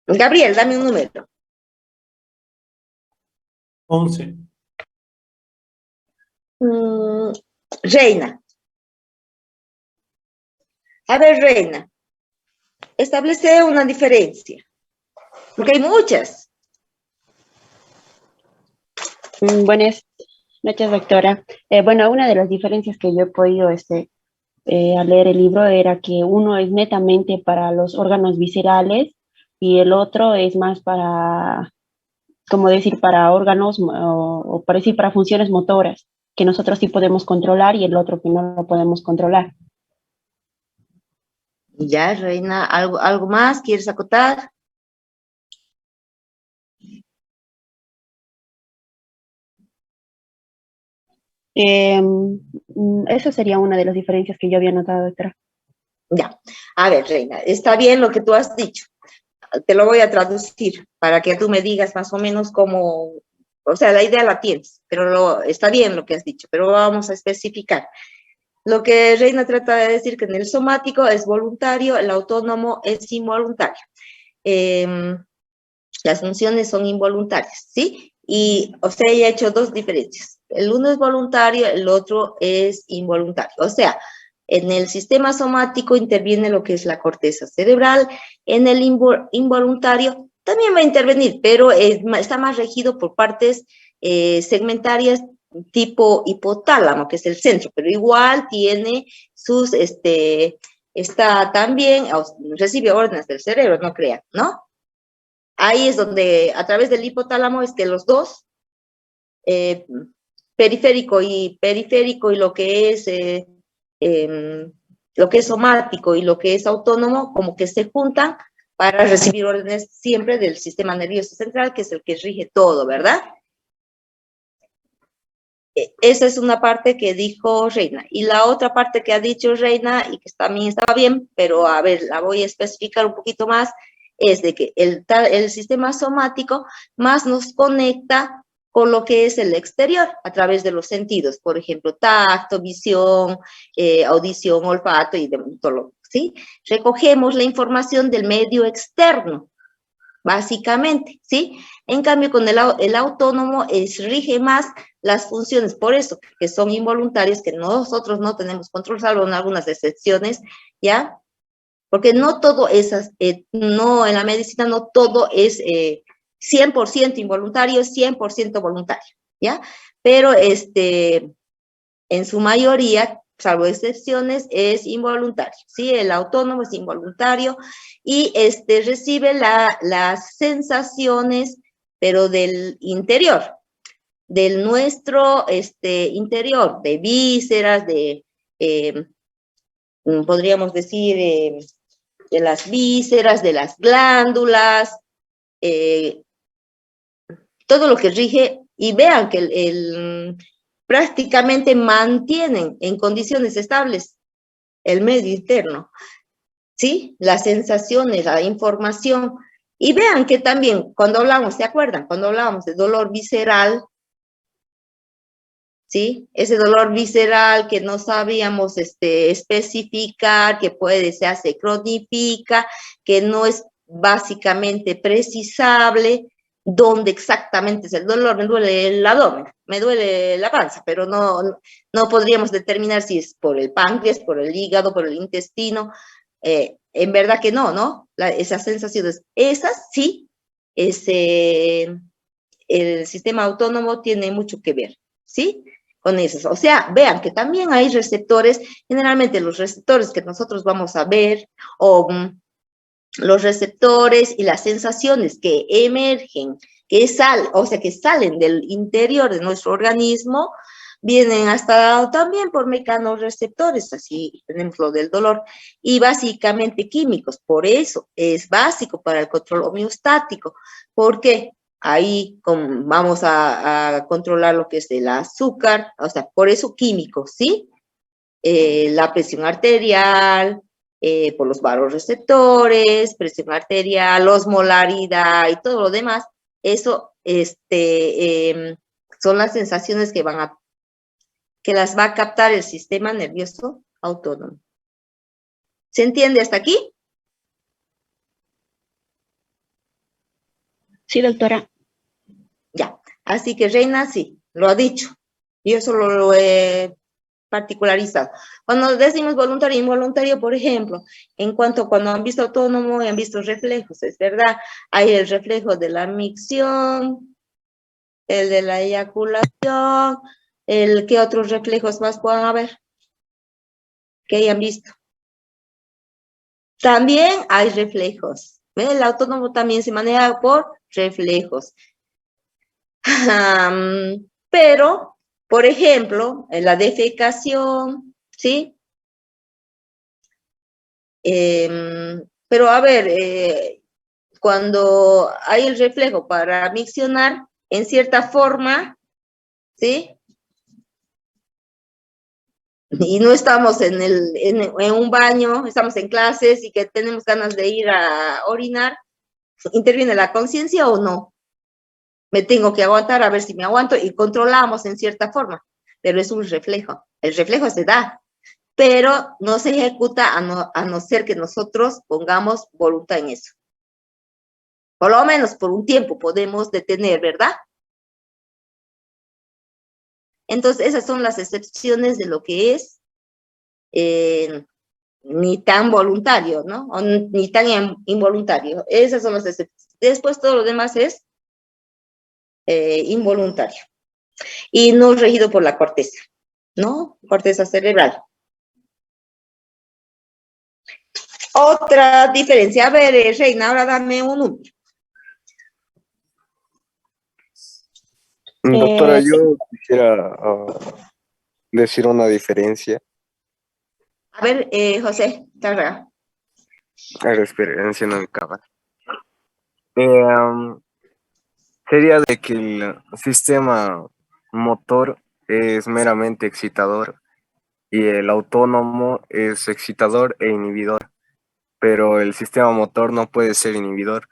Gabriel, dame un número. 11. Reina. A ver, Reina, establece una diferencia, porque hay muchas. Buenas noches, doctora. Bueno, una de las diferencias que yo he podido al leer el libro era que uno es netamente para los órganos viscerales y el otro es más para, como decir, para órganos o para decir, para funciones motoras, que nosotros sí podemos controlar y el otro que no lo podemos controlar. Ya, Reina, ¿algo más quieres acotar? Esa sería una de las diferencias que yo había notado, doctora. Ya, a ver, Reina, está bien lo que tú has dicho. Te lo voy a traducir para que tú me digas más o menos cómo, o sea, la idea la tienes, pero está bien lo que has dicho, pero vamos a especificar. Lo que Reina trata de decir que en el somático es voluntario, el autónomo es involuntario. Las funciones son involuntarias, ¿sí? Y, o sea, ella ha hecho dos diferencias. El uno es voluntario, el otro es involuntario. O sea, en el sistema somático interviene lo que es la corteza cerebral, en el involuntario también va a intervenir, pero está más regido por partes segmentarias tipo hipotálamo, que es el centro, pero igual tiene sus, está también, recibe órdenes del cerebro, no crean, ¿no? Ahí es donde, a través del hipotálamo, es que los dos, periférico y lo que es somático y lo que es autónomo, como que se juntan para recibir órdenes siempre del sistema nervioso central, que es el que rige todo, ¿verdad? Esa es una parte que dijo Reina. Y la otra parte que ha dicho Reina, y que también estaba bien, pero a ver, la voy a especificar un poquito más, es de que el sistema somático más nos conecta con lo que es el exterior, a través de los sentidos, por ejemplo, tacto, visión, audición, olfato y de todo lo, ¿sí? Recogemos la información del medio externo, básicamente, ¿sí? En cambio, con el autónomo rige más las funciones, por eso que son involuntarias, que nosotros no tenemos control, salvo en algunas excepciones, ¿ya? Porque no todo es, no, en la medicina no todo es 100% involuntario, 100% voluntario, ¿ya? Pero en su mayoría, salvo excepciones, es involuntario, ¿sí? El autónomo es involuntario y recibe las sensaciones, pero del interior, del nuestro interior, de vísceras, podríamos decir, de las vísceras, de las glándulas, todo lo que rige, y vean que prácticamente mantienen en condiciones estables el medio interno, ¿sí? Las sensaciones, la información, y vean que también cuando hablamos, ¿se acuerdan? Cuando hablábamos de dolor visceral, ¿sí? Ese dolor visceral que no sabíamos especificar, que se hace cronifica, que no es básicamente precisable, dónde exactamente es el dolor. Me duele el abdomen, me duele la panza, pero no podríamos determinar si es por el páncreas, por el hígado, por el intestino. En verdad que no, esas sensaciones, esas sí, el sistema autónomo tiene mucho que ver, ¿sí? Con esos. O sea, vean que también hay receptores, generalmente los receptores que nosotros vamos a ver, o los receptores y las sensaciones que emergen, que salen del interior de nuestro organismo, vienen hasta también por mecanorreceptores, así tenemos lo del dolor, y básicamente químicos. Por eso es básico para el control homeostático, porque ahí vamos a controlar lo que es el azúcar, o sea, por eso químicos, ¿sí? La presión arterial, por los vasoreceptores, presión arterial, osmolaridad y todo lo demás, eso son las sensaciones que las va a captar el sistema nervioso autónomo. ¿Se entiende hasta aquí? Sí, doctora. Ya, así que Reina sí, lo ha dicho. Yo solo lo he particularizado. Cuando decimos voluntario e involuntario, por ejemplo, en cuanto cuando han visto autónomo y han visto reflejos, es verdad, hay el reflejo de la micción, el de la eyaculación, ¿qué otros reflejos más puedan haber? Que hayan visto. También hay reflejos. El autónomo también se maneja por reflejos. Pero, por ejemplo, en la defecación, ¿sí? Pero a ver, cuando hay el reflejo para miccionar, en cierta forma, ¿sí? Y no estamos en un baño, estamos en clases y que tenemos ganas de ir a orinar, ¿interviene la conciencia o no? Me tengo que aguantar a ver si me aguanto y controlamos en cierta forma, pero es un reflejo. El reflejo se da, pero no se ejecuta a no ser que nosotros pongamos voluntad en eso. Por lo menos por un tiempo podemos detener, ¿verdad? Entonces, esas son las excepciones de lo que es ni tan voluntario, ¿no? O ni tan involuntario. Esas son las excepciones. Después todo lo demás es involuntario. Y no regido por la corteza, ¿no? Corteza cerebral. Otra diferencia. A ver, Reina, ahora dame un número. Doctora, yo quisiera decir una diferencia. A ver, José, carga. A ver, espere, enciendo mi cámara. Sería de que el sistema motor es meramente excitador y el autónomo es excitador e inhibidor, pero el sistema motor no puede ser inhibidor.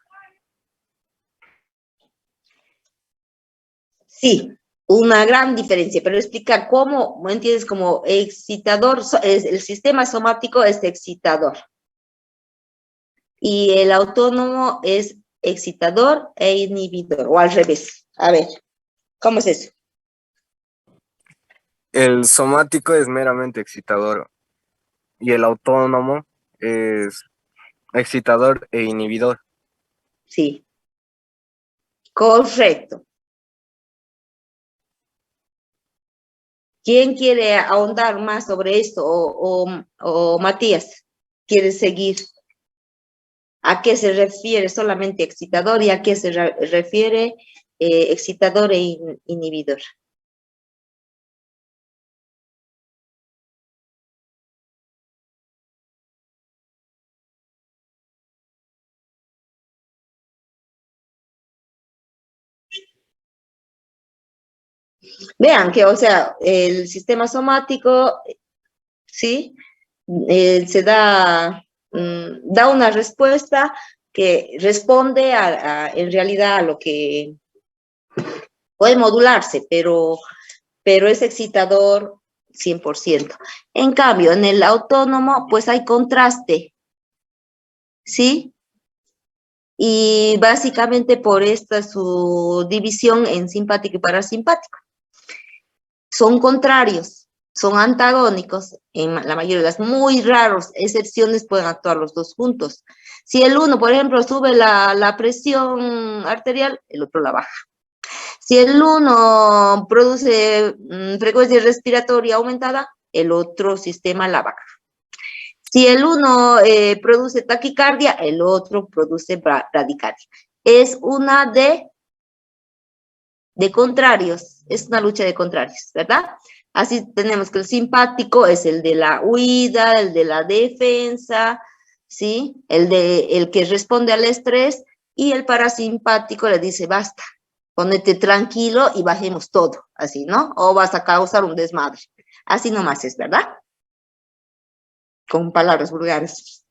Sí, una gran diferencia, pero explica cómo, ¿me entiendes? Como excitador, el sistema somático es excitador y el autónomo es excitador e inhibidor, o al revés. A ver, ¿cómo es eso? El somático es meramente excitador y el autónomo es excitador e inhibidor. Sí, correcto. ¿Quién quiere ahondar más sobre esto? O Matías, ¿quiere seguir? ¿A qué se refiere solamente excitador y a qué se refiere excitador e inhibidor? Vean que, o sea, el sistema somático, ¿sí? Se da una respuesta que responde en realidad a lo que puede modularse, pero es excitador 100%. En cambio, en el autónomo, pues hay contraste, ¿sí? Y básicamente por esta su división en simpático y parasimpático. Son contrarios, son antagónicos, en la mayoría de las muy raras excepciones pueden actuar los dos juntos. Si el uno, por ejemplo, sube la presión arterial, el otro la baja. Si el uno produce frecuencia respiratoria aumentada, el otro sistema la baja. Si el uno produce taquicardia, el otro produce bradicardia. Es una de contrarios, es una lucha de contrarios, ¿verdad? Así tenemos que el simpático es el de la huida, el de la defensa, ¿sí? El que responde al estrés, y el parasimpático le dice, basta, ponete tranquilo y bajemos todo, así, ¿no? O vas a causar un desmadre. Así nomás es, ¿verdad? Con palabras vulgares.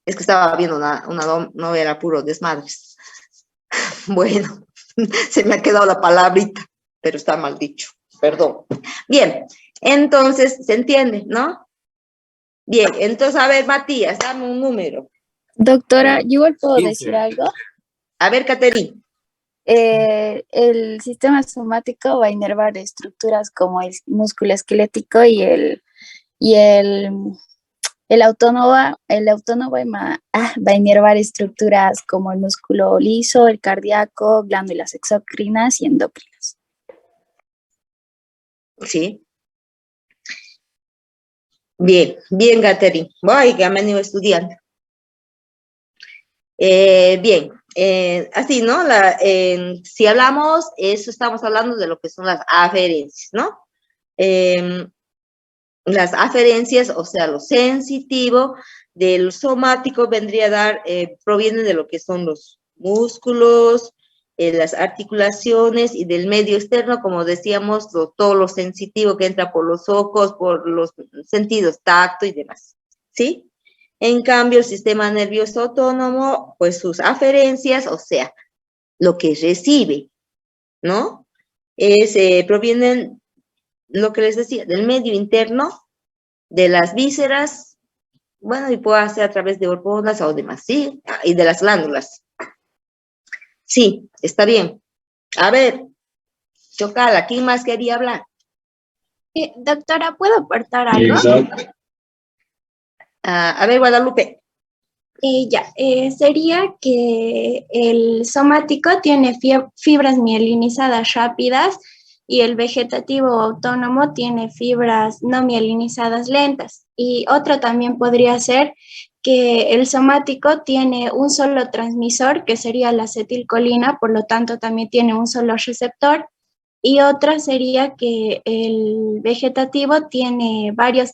Es que estaba viendo una novela puro desmadres. Bueno, se me ha quedado la palabrita, pero está mal dicho, perdón. Bien, entonces, ¿se entiende, no? Bien, entonces, a ver, Matías, dame un número. Doctora, ¿yo igual puedo 15. decir algo? A ver, Caterina. el sistema somático va a inervar estructuras como el músculo esquelético y el autónomo va a inervar estructuras como el músculo liso, el cardíaco, glándulas exocrinas y endócrinas. Sí. Bien, bien, Catherine. Voy, que han venido estudiando. Bien, así, ¿no? Si hablamos, eso estamos hablando de lo que son las aferencias, ¿no? Las aferencias, o sea, lo sensitivo del somático vendría a dar, proviene de lo que son los músculos, las articulaciones y del medio externo, como decíamos, todo lo sensitivo que entra por los ojos, por los sentidos, tacto y demás, ¿sí? En cambio, el sistema nervioso autónomo, pues sus aferencias, o sea, lo que recibe, ¿no? Provienen, lo que les decía, del medio interno, de las vísceras, bueno, y puede ser a través de hormonas o demás, ¿sí? Y de las glándulas. Sí, está bien. A ver, Chocala, ¿quién más quería hablar? Doctora, ¿puedo aportar algo? Exacto. A ver, Guadalupe. Sería que el somático tiene fibras mielinizadas rápidas y el vegetativo autónomo tiene fibras no mielinizadas lentas. Y otro también podría ser que el somático tiene un solo transmisor, que sería la acetilcolina, por lo tanto también tiene un solo receptor. Y otra sería que el vegetativo tiene varios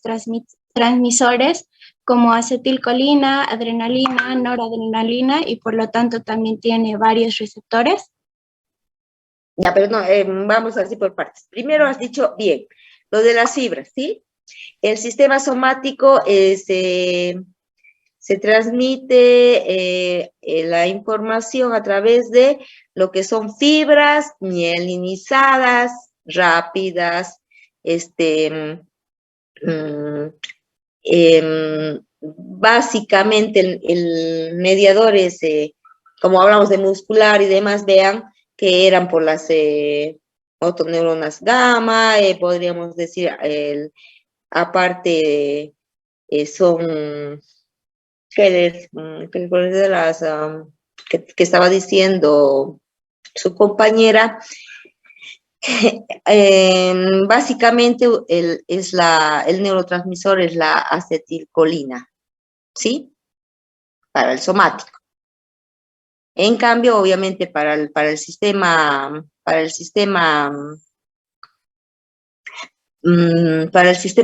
transmisores, como acetilcolina, adrenalina, noradrenalina, y por lo tanto también tiene varios receptores. Ya, pero no, vamos así por partes. Primero has dicho bien, lo de las fibras, ¿sí? El sistema somático se transmite la información a través de lo que son fibras mielinizadas, rápidas, básicamente el mediador es, como hablamos de muscular y demás, vean que eran por las motoneuronas gamma, podríamos decir, aparte son, que de las que estaba diciendo su compañera, básicamente el neurotransmisor es la acetilcolina, ¿sí? Para el somático. En cambio, obviamente, para el sistema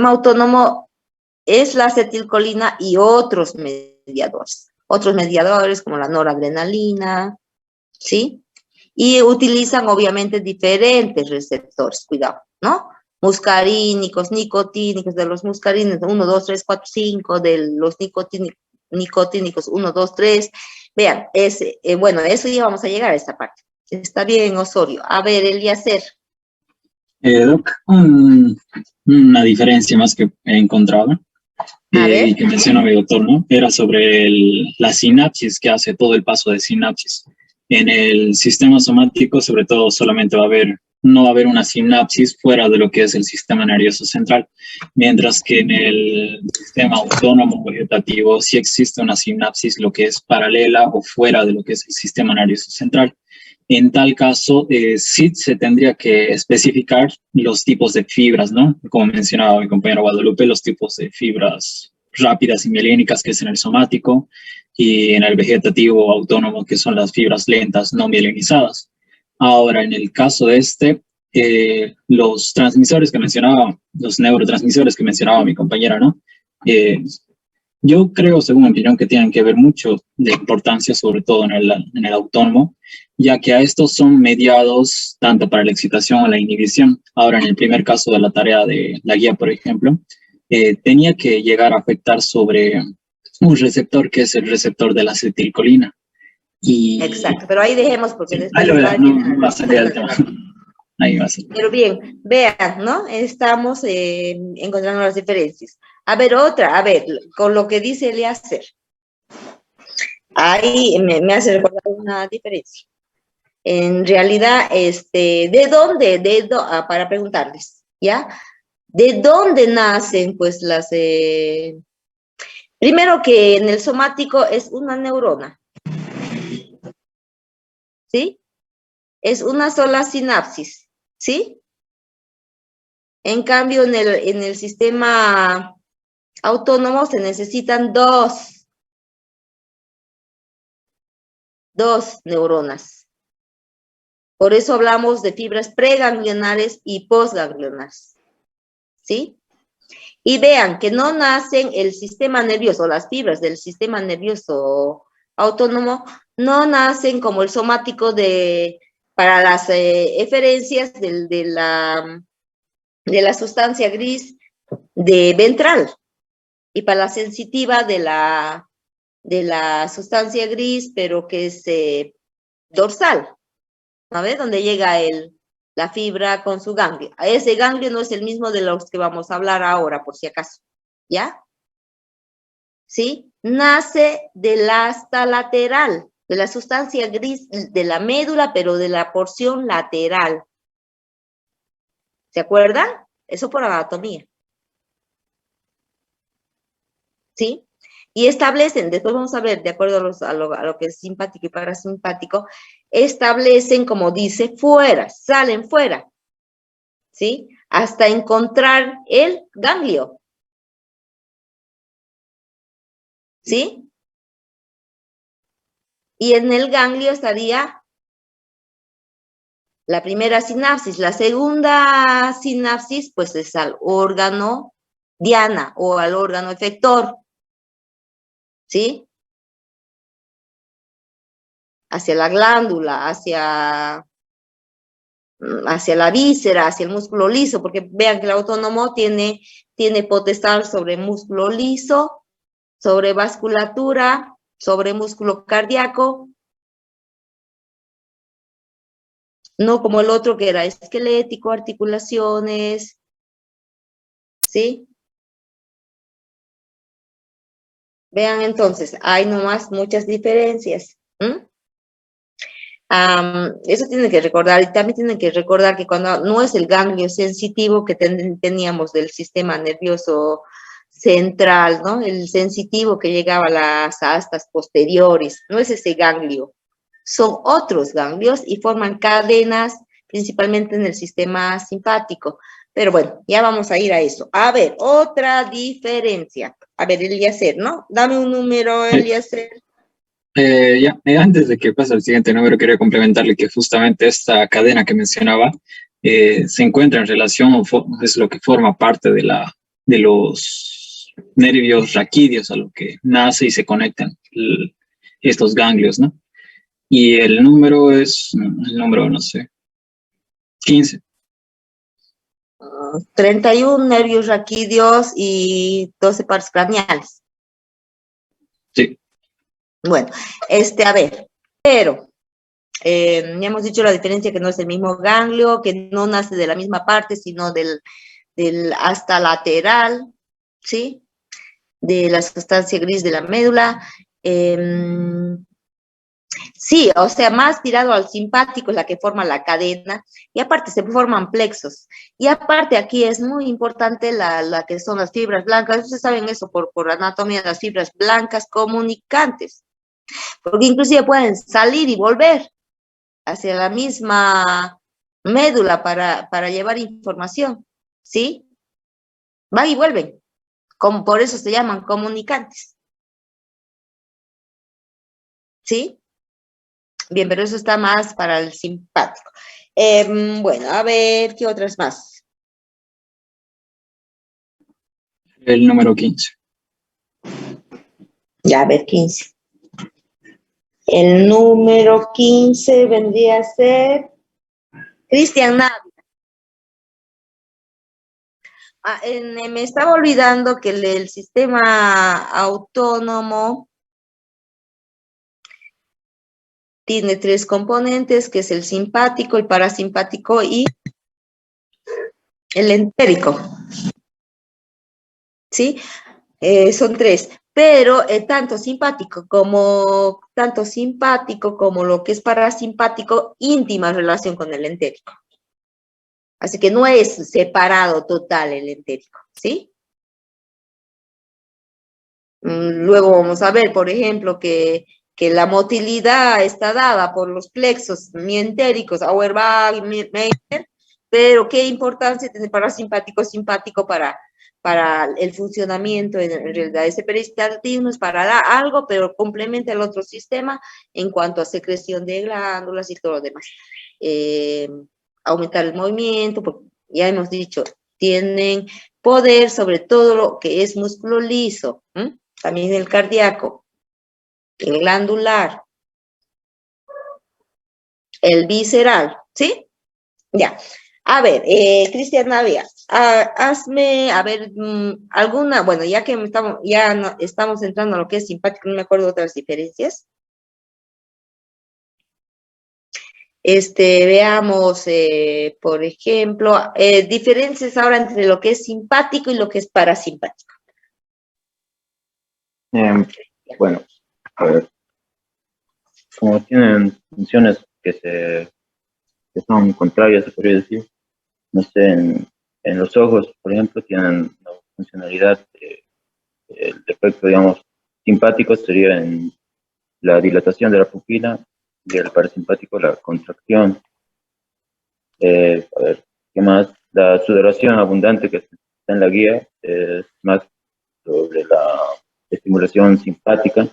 autónomo es la acetilcolina y otros mediadores como la noradrenalina, ¿sí? Y utilizan obviamente diferentes receptores, cuidado, ¿no? Muscarínicos, nicotínicos, de los muscarínicos 1, 2, 3, 4, 5, de los nicotínicos 1, 2, 3. Vean, bueno, eso ya vamos a llegar a esta parte. Está bien, Osorio. A ver, Eliezer. Doc, una diferencia más que he encontrado y que mencionó mi doctor, ¿no? Era sobre la sinapsis que hace todo el paso de sinapsis. En el sistema somático, sobre todo, solamente no va a haber una sinapsis fuera de lo que es el sistema nervioso central, mientras que en el sistema autónomo vegetativo sí existe una sinapsis, lo que es paralela o fuera de lo que es el sistema nervioso central. En tal caso, sí se tendría que especificar los tipos de fibras, ¿no? Como mencionaba mi compañero Guadalupe, los tipos de fibras rápidas y mielínicas, que es en el somático, y en el vegetativo autónomo, que son las fibras lentas no mielinizadas. Ahora, en el caso de los transmisores que mencionaba, los neurotransmisores que mencionaba mi compañera, ¿no? Yo creo, según mi opinión, que tienen que ver mucho de importancia, sobre todo en el autónomo, ya que a estos son mediados tanto para la excitación o la inhibición. Ahora, en el primer caso de la tarea de la guía, por ejemplo, tenía que llegar a afectar sobre un receptor que es el receptor de la acetilcolina. Exacto, pero ahí dejemos porque después ahí lo verán, no va a salir el tema. Ahí va a ser. Pero bien, vean, ¿no? Estamos encontrando las diferencias. A ver, con lo que dice Eliezer. Ahí me hace recordar una diferencia. En realidad, ¿de dónde? Para preguntarles, ¿ya? ¿De dónde nacen, pues, primero que en el somático es una neurona, ¿sí? Es una sola sinapsis, ¿sí? En cambio, en el sistema autónomo se necesitan dos neuronas. Por eso hablamos de fibras preganglionares y postganglionares, ¿sí? Y vean que no nacen el sistema nervioso, las fibras del sistema nervioso autónomo, no nacen como el somático para las eferencias de la sustancia gris ventral, y para la sensitiva de la sustancia gris, pero que es dorsal, ¿no ves? Donde llega la fibra con su ganglio. Ese ganglio no es el mismo de los que vamos a hablar ahora, por si acaso, ¿ya? ¿Sí? Nace del asta lateral, de la sustancia gris de la médula, pero de la porción lateral. ¿Se acuerdan? Eso por anatomía. ¿Sí? Y establecen, después vamos a ver, de acuerdo a lo que es simpático y parasimpático, establecen, como dice, fuera, salen fuera, ¿sí? Hasta encontrar el ganglio, ¿sí? Y en el ganglio estaría la primera sinapsis. La segunda sinapsis, pues, es al órgano diana o al órgano efector, ¿sí? Hacia la glándula, hacia la víscera, hacia el músculo liso, porque vean que el autónomo tiene potestad sobre músculo liso, sobre vasculatura, sobre músculo cardíaco, no como el otro que era esquelético, articulaciones, ¿sí? Vean entonces, hay nomás muchas diferencias. Eso tienen que recordar, y también tienen que recordar que cuando no es el ganglio sensitivo que teníamos del sistema nervioso central, ¿no? El sensitivo que llegaba a las astas posteriores, no es ese ganglio, son otros ganglios y forman cadenas principalmente en el sistema simpático. Pero bueno, ya vamos a ir a eso. A ver, otra diferencia. A ver, Eliezer, ¿no? Dame un número, Eliezer. Antes de que pase al siguiente número, quería complementarle que justamente esta cadena que mencionaba se encuentra en relación, es lo que forma parte de los nervios raquídeos a lo que nace y se conectan estos ganglios, ¿no? Y el número no sé, 15. 31 nervios raquídeos y 12 pares craneales. Sí. Bueno, a ver, pero ya hemos dicho la diferencia, que no es el mismo ganglio, que no nace de la misma parte, sino del asta lateral, ¿sí? De la sustancia gris de la médula. Sí, o sea, más tirado al simpático es la que forma la cadena, y aparte se forman plexos. Y aparte aquí es muy importante la que son las fibras blancas. Ustedes saben eso por anatomía, las fibras blancas comunicantes, porque inclusive pueden salir y volver hacia la misma médula para llevar información, ¿sí? Van y vuelven, por eso se llaman comunicantes, ¿sí? Bien, pero eso está más para el simpático. Bueno, a ver, ¿qué otras más? El número 15. Ya, a ver, 15. El número 15 vendría a ser Cristian Navia. Me estaba olvidando que el sistema autónomo tiene 3 componentes, que es el simpático, el parasimpático y el entérico. ¿Sí? Son 3. pero tanto simpático como lo que es parasimpático, íntima relación con el entérico. Así que no es separado total el entérico, ¿sí? Luego vamos a ver, por ejemplo, que la motilidad está dada por los plexos mientéricos, Auerbach y Meitner, pero qué importancia tiene parasimpático, simpático para el funcionamiento en realidad. Ese peristaltismo es para algo, pero complementa el otro sistema en cuanto a secreción de glándulas y todo lo demás. Aumentar el movimiento, porque ya hemos dicho, tienen poder sobre todo lo que es músculo liso, también el cardíaco, el glandular, el visceral, ¿sí? Ya. A ver, Cristian Navia, hazme, a ver, alguna, bueno, ya que estamos entrando a lo que es simpático, no me acuerdo de otras diferencias. Veamos, por ejemplo, diferencias ahora entre lo que es simpático y lo que es parasimpático. Bueno, a ver, como tienen funciones que son contrarias, se podría decir, no sé, en los ojos, por ejemplo, tienen una funcionalidad, el efecto, digamos, simpático sería en la dilatación de la pupila y el parasimpático la contracción. A ver, ¿qué más? La sudoración abundante que está en la guía es más sobre la estimulación simpática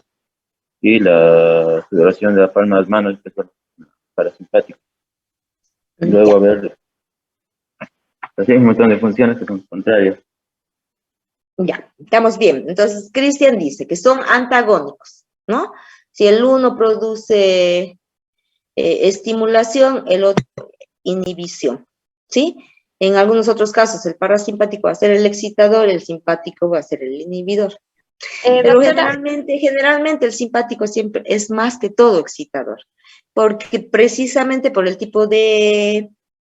y la sudoración de la palma de las manos que es parasimpático. Luego, a ver, así hay un montón de funciones que son contrarias. Ya, estamos bien. Entonces, Cristian dice que son antagónicos, ¿no? Si el uno produce estimulación, el otro inhibición, ¿sí? En algunos otros casos, el parasimpático va a ser el excitador, el simpático va a ser el inhibidor. Pero generalmente el simpático siempre es más que todo excitador, porque precisamente por el tipo de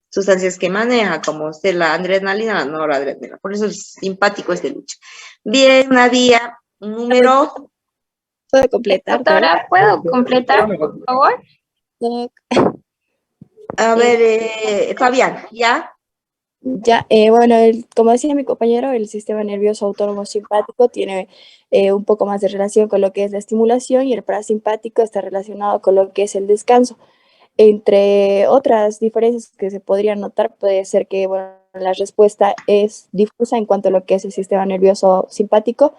sustancias que maneja, como la adrenalina, la noradrenalina. Por eso el simpático es de lucha. Bien, Nadia, un número. ¿Puedo completar? Doctora, ¿puedo completar, por favor? A ver, Fabián, ¿ya? Ya, bueno, como decía mi compañero, el sistema nervioso autónomo simpático tiene un poco más de relación con lo que es la estimulación y el parasimpático está relacionado con lo que es el descanso. Entre otras diferencias que se podrían notar, puede ser que bueno, la respuesta es difusa en cuanto a lo que es el sistema nervioso simpático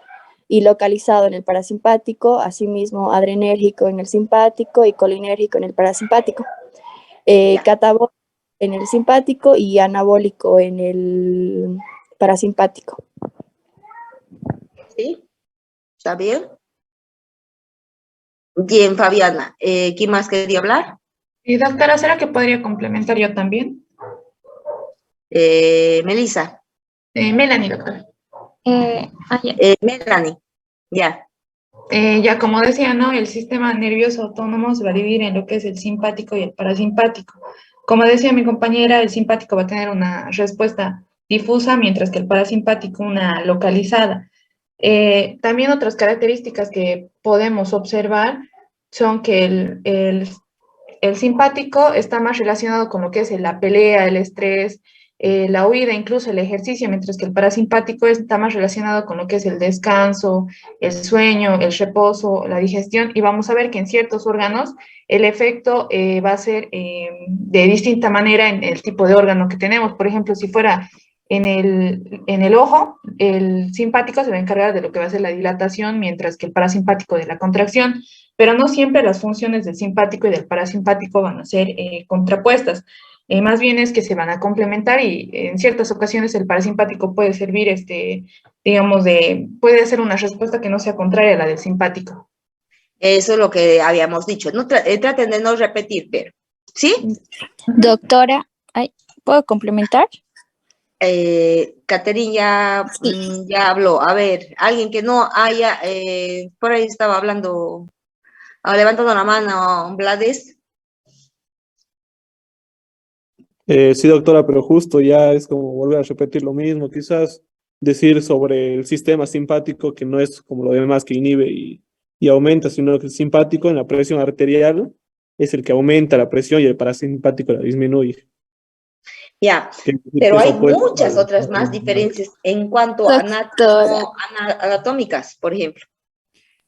y localizado en el parasimpático, asimismo adrenérgico en el simpático y colinérgico en el parasimpático. Catabólico en el simpático y anabólico en el parasimpático. ¿Sí? ¿Está bien? Bien, Fabiana. ¿Quién más quería hablar? Y doctora, ¿será que podría complementar yo también? Melissa. Melanie, doctora. Melanie, ya. Ya como decía, ¿no? El sistema nervioso autónomo se va a dividir en lo que es el simpático y el parasimpático. Como decía mi compañera, el simpático va a tener una respuesta difusa, mientras que el parasimpático una localizada. También otras características que podemos observar son que el simpático está más relacionado con lo que es la pelea, el estrés, la huida, incluso el ejercicio, mientras que el parasimpático está más relacionado con lo que es el descanso, el sueño, el reposo, la digestión, y vamos a ver que en ciertos órganos el efecto va a ser de distinta manera en el tipo de órgano que tenemos. Por ejemplo, si fuera en el ojo, el simpático se va a encargar de lo que va a ser la dilatación, mientras que el parasimpático de la contracción, pero no siempre las funciones del simpático y del parasimpático van a ser contrapuestas. Más bien es que se van a complementar y en ciertas ocasiones el parasimpático puede servir, digamos, puede hacer una respuesta que no sea contraria a la del simpático. Eso es lo que habíamos dicho. No, traten de no repetir, pero, ¿sí? Doctora, ¿puedo complementar? Caterine ya habló. A ver, alguien que no haya, por ahí estaba hablando, levantando la mano, Blades. Sí, doctora, pero justo ya es como volver a repetir lo mismo. Quizás decir sobre el sistema simpático que no es como lo demás que inhibe y aumenta, sino que el simpático en la presión arterial es el que aumenta la presión y el parasimpático la disminuye. Ya, Quiere decir que pero es hay opuesto muchas otras más diferencias en cuanto a Doctora, anatómicas, por ejemplo.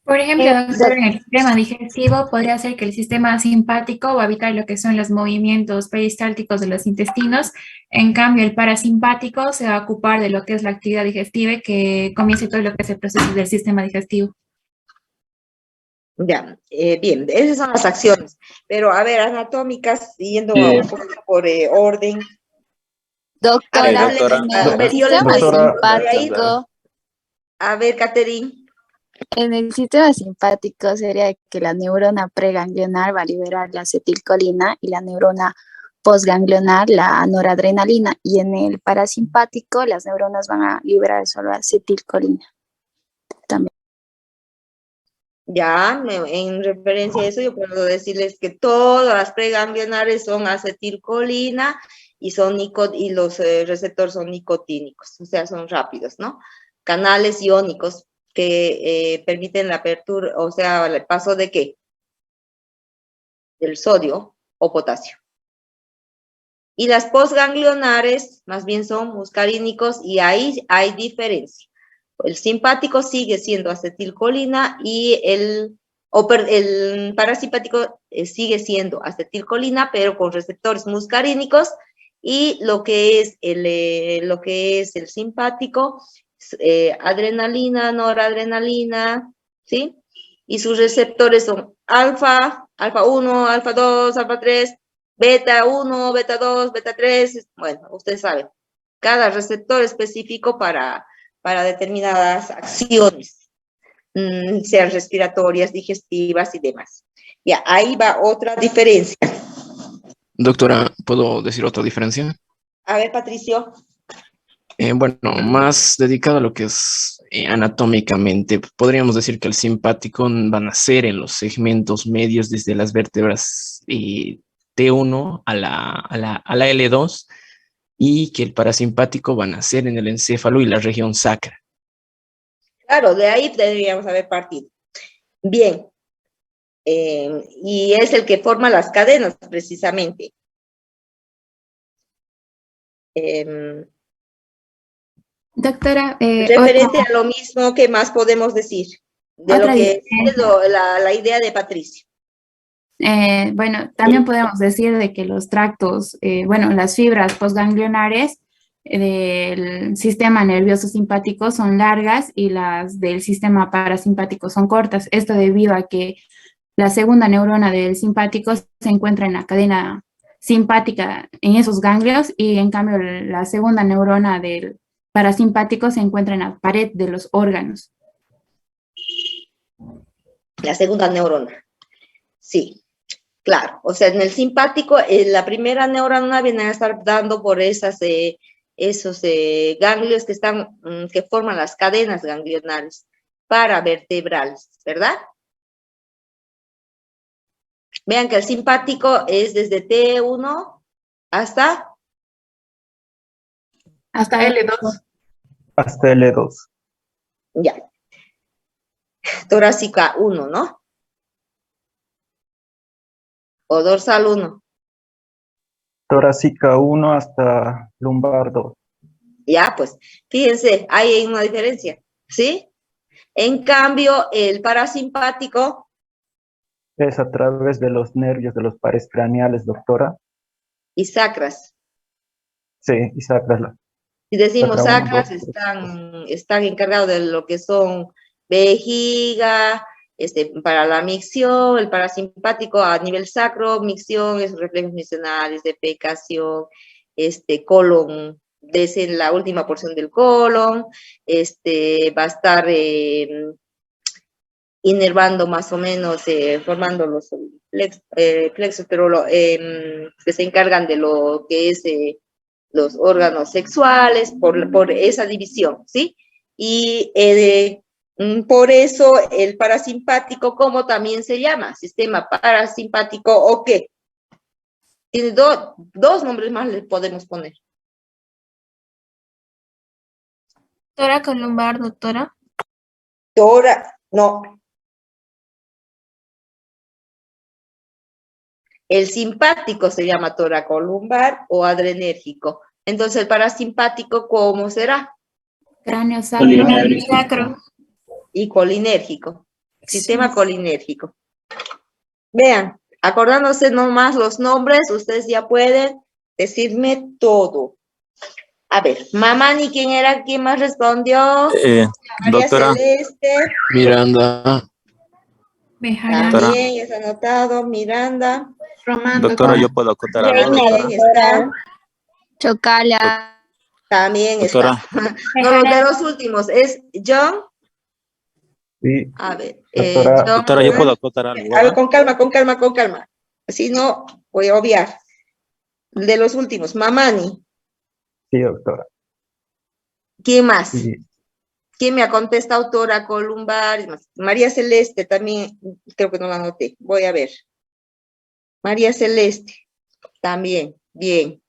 Por ejemplo, doctor, Doc- en el sistema digestivo podría ser que el sistema simpático va a evitar lo que son los movimientos peristálticos de los intestinos. En cambio, el parasimpático se va a ocupar de lo que es la actividad digestiva y que comience todo lo que es el proceso del sistema digestivo. Ya, bien, esas son las acciones. Pero a ver, anatómicas, yendo Eh, un poquito por orden. A ver, doctora, doctora, a en el ver, yo les sistema voy Doctora, a ir. simpático, A ver, Catherine. en el sistema simpático sería que la neurona preganglionar va a liberar la acetilcolina y la neurona postganglionar la noradrenalina, y en el parasimpático las neuronas van a liberar solo acetilcolina también. Ya, en referencia a eso, yo puedo decirles que todas las preganglionares son acetilcolina y y los receptores son nicotínicos, o sea, son rápidos, ¿no? Canales iónicos que permiten la apertura, o sea, el paso de ¿qué? Del sodio o potasio. Y las postganglionares más bien son muscarínicos y ahí hay diferencia. El simpático sigue siendo acetilcolina y el parasimpático sigue siendo acetilcolina, pero con receptores muscarínicos, y lo que es el simpático, adrenalina, noradrenalina, ¿sí? Y sus receptores son alfa 1, alfa 2, alfa 3, beta 1, beta 2, beta 3, bueno, ustedes saben, cada receptor específico para determinadas acciones, sean respiratorias, digestivas y demás. Ya, ahí va otra diferencia. Doctora, ¿puedo decir otra diferencia? A ver, Patricio. Bueno, más dedicado a lo que es anatómicamente, podríamos decir que el simpático va a nacer en los segmentos medios desde las vértebras T1 a la L2, y que el parasimpático va a nacer en el encéfalo y la región sacra. Claro, de ahí deberíamos haber partido. Bien. Y es el que forma las cadenas, precisamente. Doctora, Referente a lo mismo, ¿qué más podemos decir? De lo que es la idea de Patricio. bueno, también podemos decir de que los tractos, bueno, las fibras postganglionares del sistema nervioso simpático son largas y las del sistema parasimpático son cortas. Esto debido a que la segunda neurona del simpático se encuentra en la cadena simpática en esos ganglios, y en cambio la segunda neurona del parasimpático se encuentra en la pared de los órganos. La segunda neurona. Sí, claro. O sea, en el simpático, la primera neurona viene a estar dando por esos ganglios que forman las cadenas ganglionares paravertebrales, ¿verdad? Vean que el simpático es desde T1 hasta L2. Hasta L2. Ya. Torácica 1, ¿no? O dorsal 1. Torácica 1 hasta lumbar 2. Ya, pues, fíjense, ahí hay una diferencia, ¿sí? En cambio, el parasimpático Es a través de los nervios de los pares craneales, doctora. y sacras. Sí, y sacras. Si decimos Sacra 1, sacras, 2, están encargados de lo que son vejiga, para la micción, el parasimpático a nivel sacro, micción, es reflejos miccionales, defecación, colon, desde la última porción del colon, va a estar inervando más o menos, formando los plexos, pero que se encargan de lo que es los órganos sexuales, por esa división, ¿sí? Y por eso el parasimpático, ¿cómo también se llama? Sistema parasimpático, ¿o qué? Tiene dos nombres más le podemos poner. Tora columbar, doctora. No. El simpático se llama toracolumbar o adrenérgico. Entonces, el parasimpático, ¿cómo será? Cráneo sacro. Y colinérgico. Sistema colinérgico. Vean, acordándose nomás los nombres, ustedes ya pueden decirme todo. A ver, Mamani, ¿quién era? ¿Quién más respondió? María Doctora Celeste. Miranda. También es anotado. Miranda. Doctora, yo puedo acotar algo, También está. Chocala. También doctora. está. No, de los últimos. ¿Es John? Sí. A ver. Doctora, John, Doctora, yo puedo acotar algo. a ver, con calma. Si no, voy a obviar. De los últimos. Mamani. Sí, doctora. ¿Quién más? Sí. ¿Quién me ha contestado? Tora columbar. María Celeste también, creo que no la anoté. Voy a ver. María Celeste, también, bien.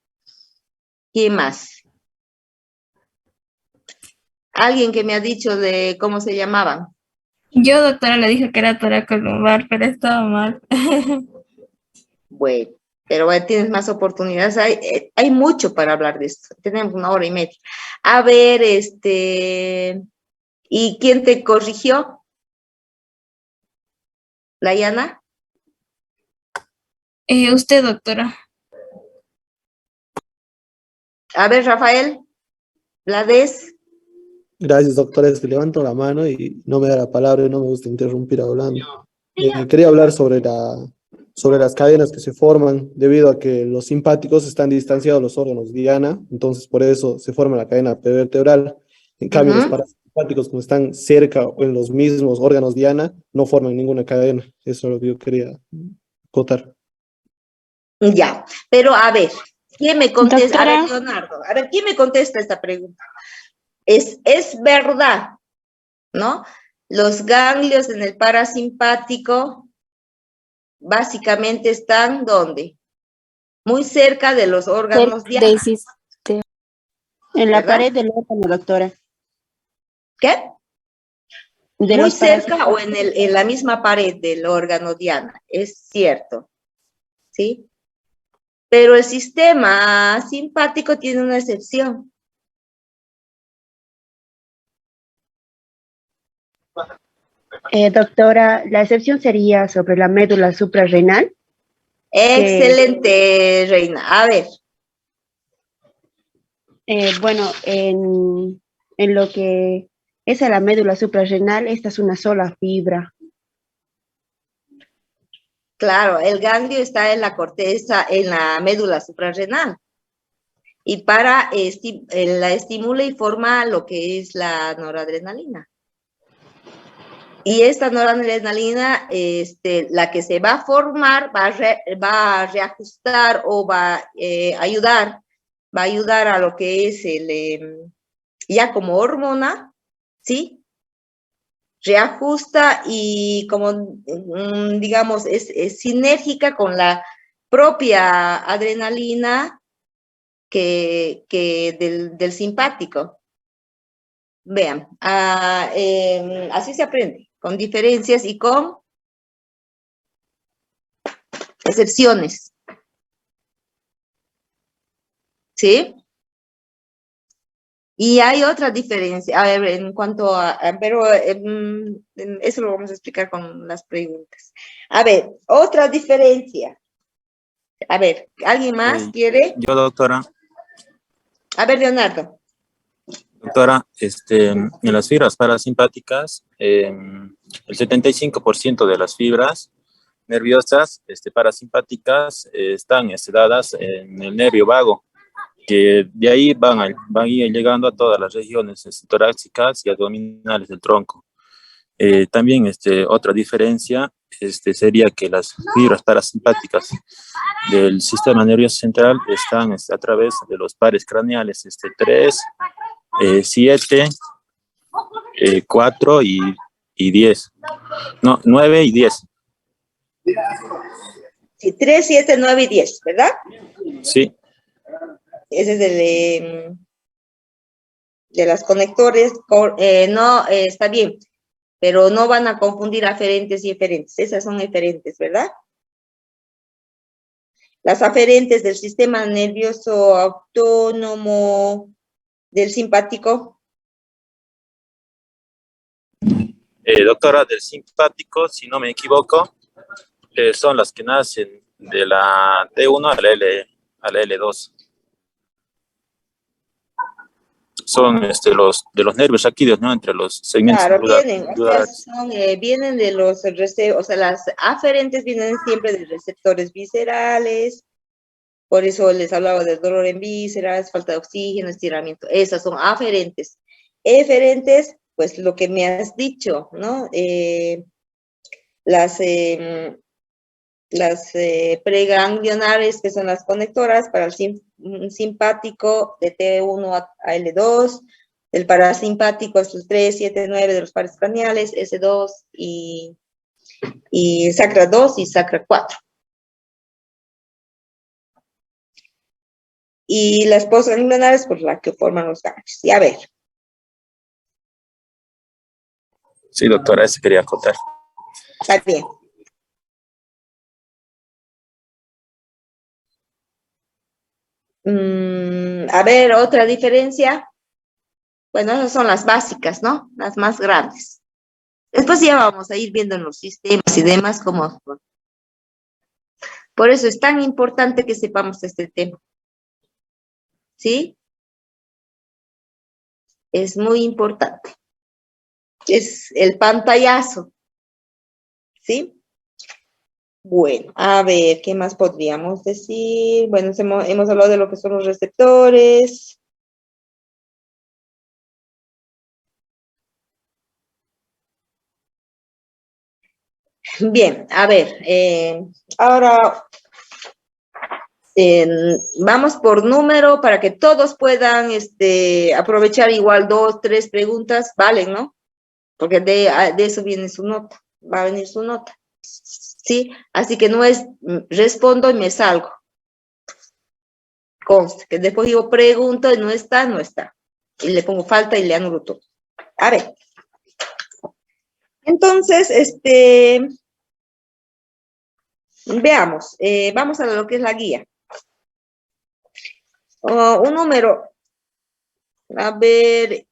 ¿Quién más? Alguien que me ha dicho de cómo se llamaban. Yo, doctora, le dije que era tora columbar, pero estaba mal. Bueno, pero bueno, tienes más oportunidades. Hay mucho para hablar de esto. Tenemos 1 hora y media. A ver, ¿y quién te corrigió? ¿Layana? Usted, doctora. A ver, Rafael. ¿Blades? Gracias, doctora. Es que levanto la mano y no me da la palabra y no me gusta interrumpir hablando. Quería hablar sobre las cadenas que se forman debido a que los simpáticos están distanciados de los órganos diana, entonces por eso se forma la cadena vertebral. En cambio, los parasimpáticos, como están cerca o en los mismos órganos diana, no forman ninguna cadena. Eso es lo que yo quería acotar. Ya, pero a ver, ¿quién me contesta? Doctora. A ver, Leonardo, a ver, ¿quién me contesta esta pregunta? Es verdad, ¿no? Los ganglios en el parasimpático básicamente están, ¿dónde? Muy cerca de los órganos diana. En la ¿verdad? pared del órgano, doctora. ¿Qué? De Muy los cerca o en la misma pared del órgano diana, es cierto, ¿sí? Pero el sistema simpático tiene una excepción. Doctora, la excepción sería sobre la médula suprarrenal. Excelente, Reina. A ver. Bueno, en lo que es a la médula suprarrenal, esta es una sola fibra. Claro, el ganglio está en la corteza, en la médula suprarrenal. Y la estimula y forma lo que es la noradrenalina. Y esta noradrenalina, la que se va a formar, va a reajustar o va a ayudar a lo que es ya como hormona, ¿sí? Reajusta y como, digamos, es sinérgica con la propia adrenalina del simpático. Vean, así se aprende, con diferencias y con excepciones. ¿Sí? Y hay otra diferencia, a ver, en cuanto pero eso lo vamos a explicar con las preguntas. A ver, otra diferencia. A ver, ¿alguien más quiere? Yo, doctora. A ver, Leonardo. Doctora, en las fibras parasimpáticas, el 75% de las fibras nerviosas parasimpáticas están dadas en el nervio vago, que de ahí van a ir llegando a todas las regiones torácicas y abdominales del tronco. También otra diferencia sería que las fibras parasimpáticas del sistema nervioso central están a través de los pares craneales 3, 7, 4 y 10. No, 9 y 10. Sí, 3, 7, 9 y 10, ¿verdad? Sí. Ese es de las conectores, no, está bien, pero no van a confundir aferentes y eferentes. Esas son eferentes, ¿verdad? Las aferentes del sistema nervioso autónomo del simpático. Doctora, del simpático, si no me equivoco, son las que nacen de la T1 a la L2. Son de los nervios raquídeos, ¿no? Entre los segmentos Claro, vienen, o sea, medulares. vienen de los receptores, o sea, las aferentes vienen siempre de receptores viscerales, por eso les hablaba del dolor en vísceras, falta de oxígeno, estiramiento, esas son aferentes. Eferentes, pues lo que me has dicho, ¿no? Las preganglionares, que son las conectoras para el simpático de T1 a L2, el parasimpático es el 3, 7, 9 de los pares craneales, S2 y sacra 2 y sacra 4. Y las postganglionares, pues la que forman los ganglios. Y a ver. Sí, doctora, eso quería contar. Está bien. A ver, otra diferencia. Bueno, esas son las básicas, ¿no? Las más grandes. Después ya vamos a ir viendo en los sistemas y demás cómo. Por eso es tan importante que sepamos este tema. ¿Sí? Es muy importante. Es el pantallazo. ¿Sí? Bueno, a ver, ¿qué más podríamos decir? Bueno, hemos hablado de lo que son los receptores. Bien, a ver, ahora vamos por número para que todos puedan aprovechar igual 2, 3 preguntas, valen, ¿no? Porque de eso viene su nota, va a venir su nota. ¿Sí? Así que no es respondo y me salgo. Conste, que después yo pregunto y no está, no está. Y le pongo falta y le anulo todo. A ver. Entonces, veamos, vamos a lo que es la guía. Un número. A ver.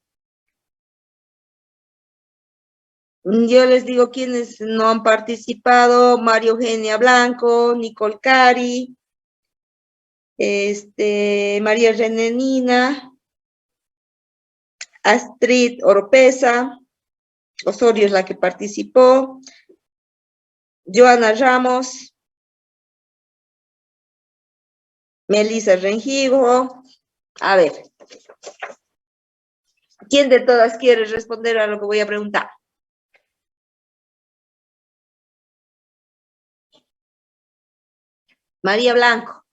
Yo les digo quiénes no han participado: María Eugenia Blanco, Nicole Cari, María Renenina, Astrid Oropesa, Osorio es la que participó, Joana Ramos, Melissa Rengigo. A ver, ¿quién de todas quiere responder a lo que voy a preguntar? María Blanco.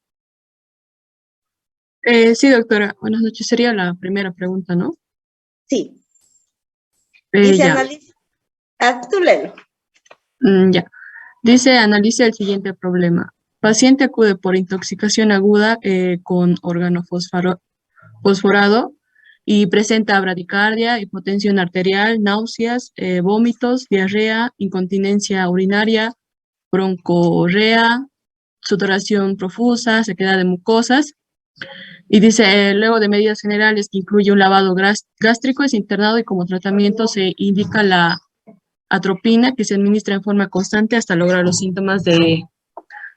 Sí, doctora. Buenas noches. Sería la primera pregunta, ¿no? Sí. Dice Ya. analiza. Tú léelo. Ya. Dice, analice el siguiente problema. Paciente acude por intoxicación aguda con órgano fosforado y presenta bradicardia, hipotensión arterial, náuseas, vómitos, diarrea, incontinencia urinaria, broncorrea, sudoración profusa, sequedad de mucosas. Y dice, luego de medidas generales que incluye un lavado gástrico, es internado y como tratamiento se indica la atropina, que se administra en forma constante hasta lograr los síntomas de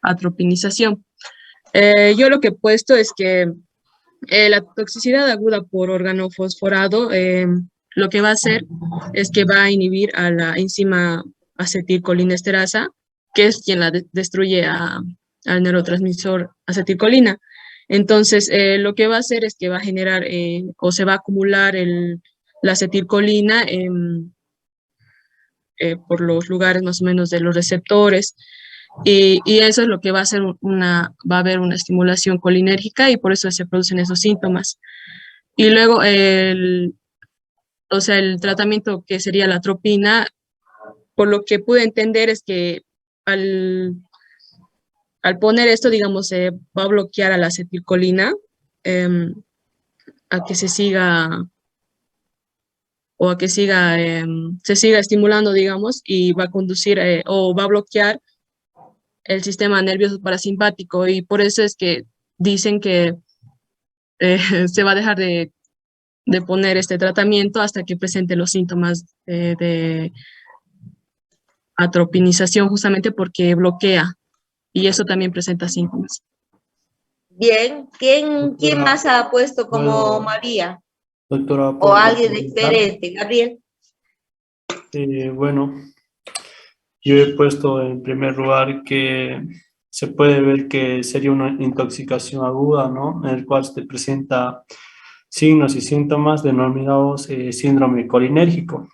atropinización. Yo lo que he puesto es que la toxicidad aguda por órgano fosforado lo que va a hacer es que va a inhibir a la enzima acetilcolinesterasa, que es quien la destruye al neurotransmisor acetilcolina. Entonces, lo que va a hacer es que va a generar o se va a acumular la acetilcolina por los lugares más o menos de los receptores. Y eso es lo que va a hacer va a haber una estimulación colinérgica y por eso se producen esos síntomas. Y luego, o sea, el tratamiento que sería la atropina, por lo que pude entender es que al poner esto, digamos, se va a bloquear a la acetilcolina a que se siga o a que se siga estimulando, digamos, y va a conducir o va a bloquear el sistema nervioso parasimpático, y por eso es que dicen que se va a dejar de poner este tratamiento hasta que presente los síntomas de atropinización, justamente porque bloquea, y eso también presenta síntomas. Bien, ¿quién Doctora, más ha puesto como ¿puedo, María? doctora, O puedo alguien complementar? diferente, Gabriel. Bueno, yo he puesto en primer lugar que se puede ver que sería una intoxicación aguda, ¿no? En el cual se presenta signos y síntomas denominados síndrome colinérgico.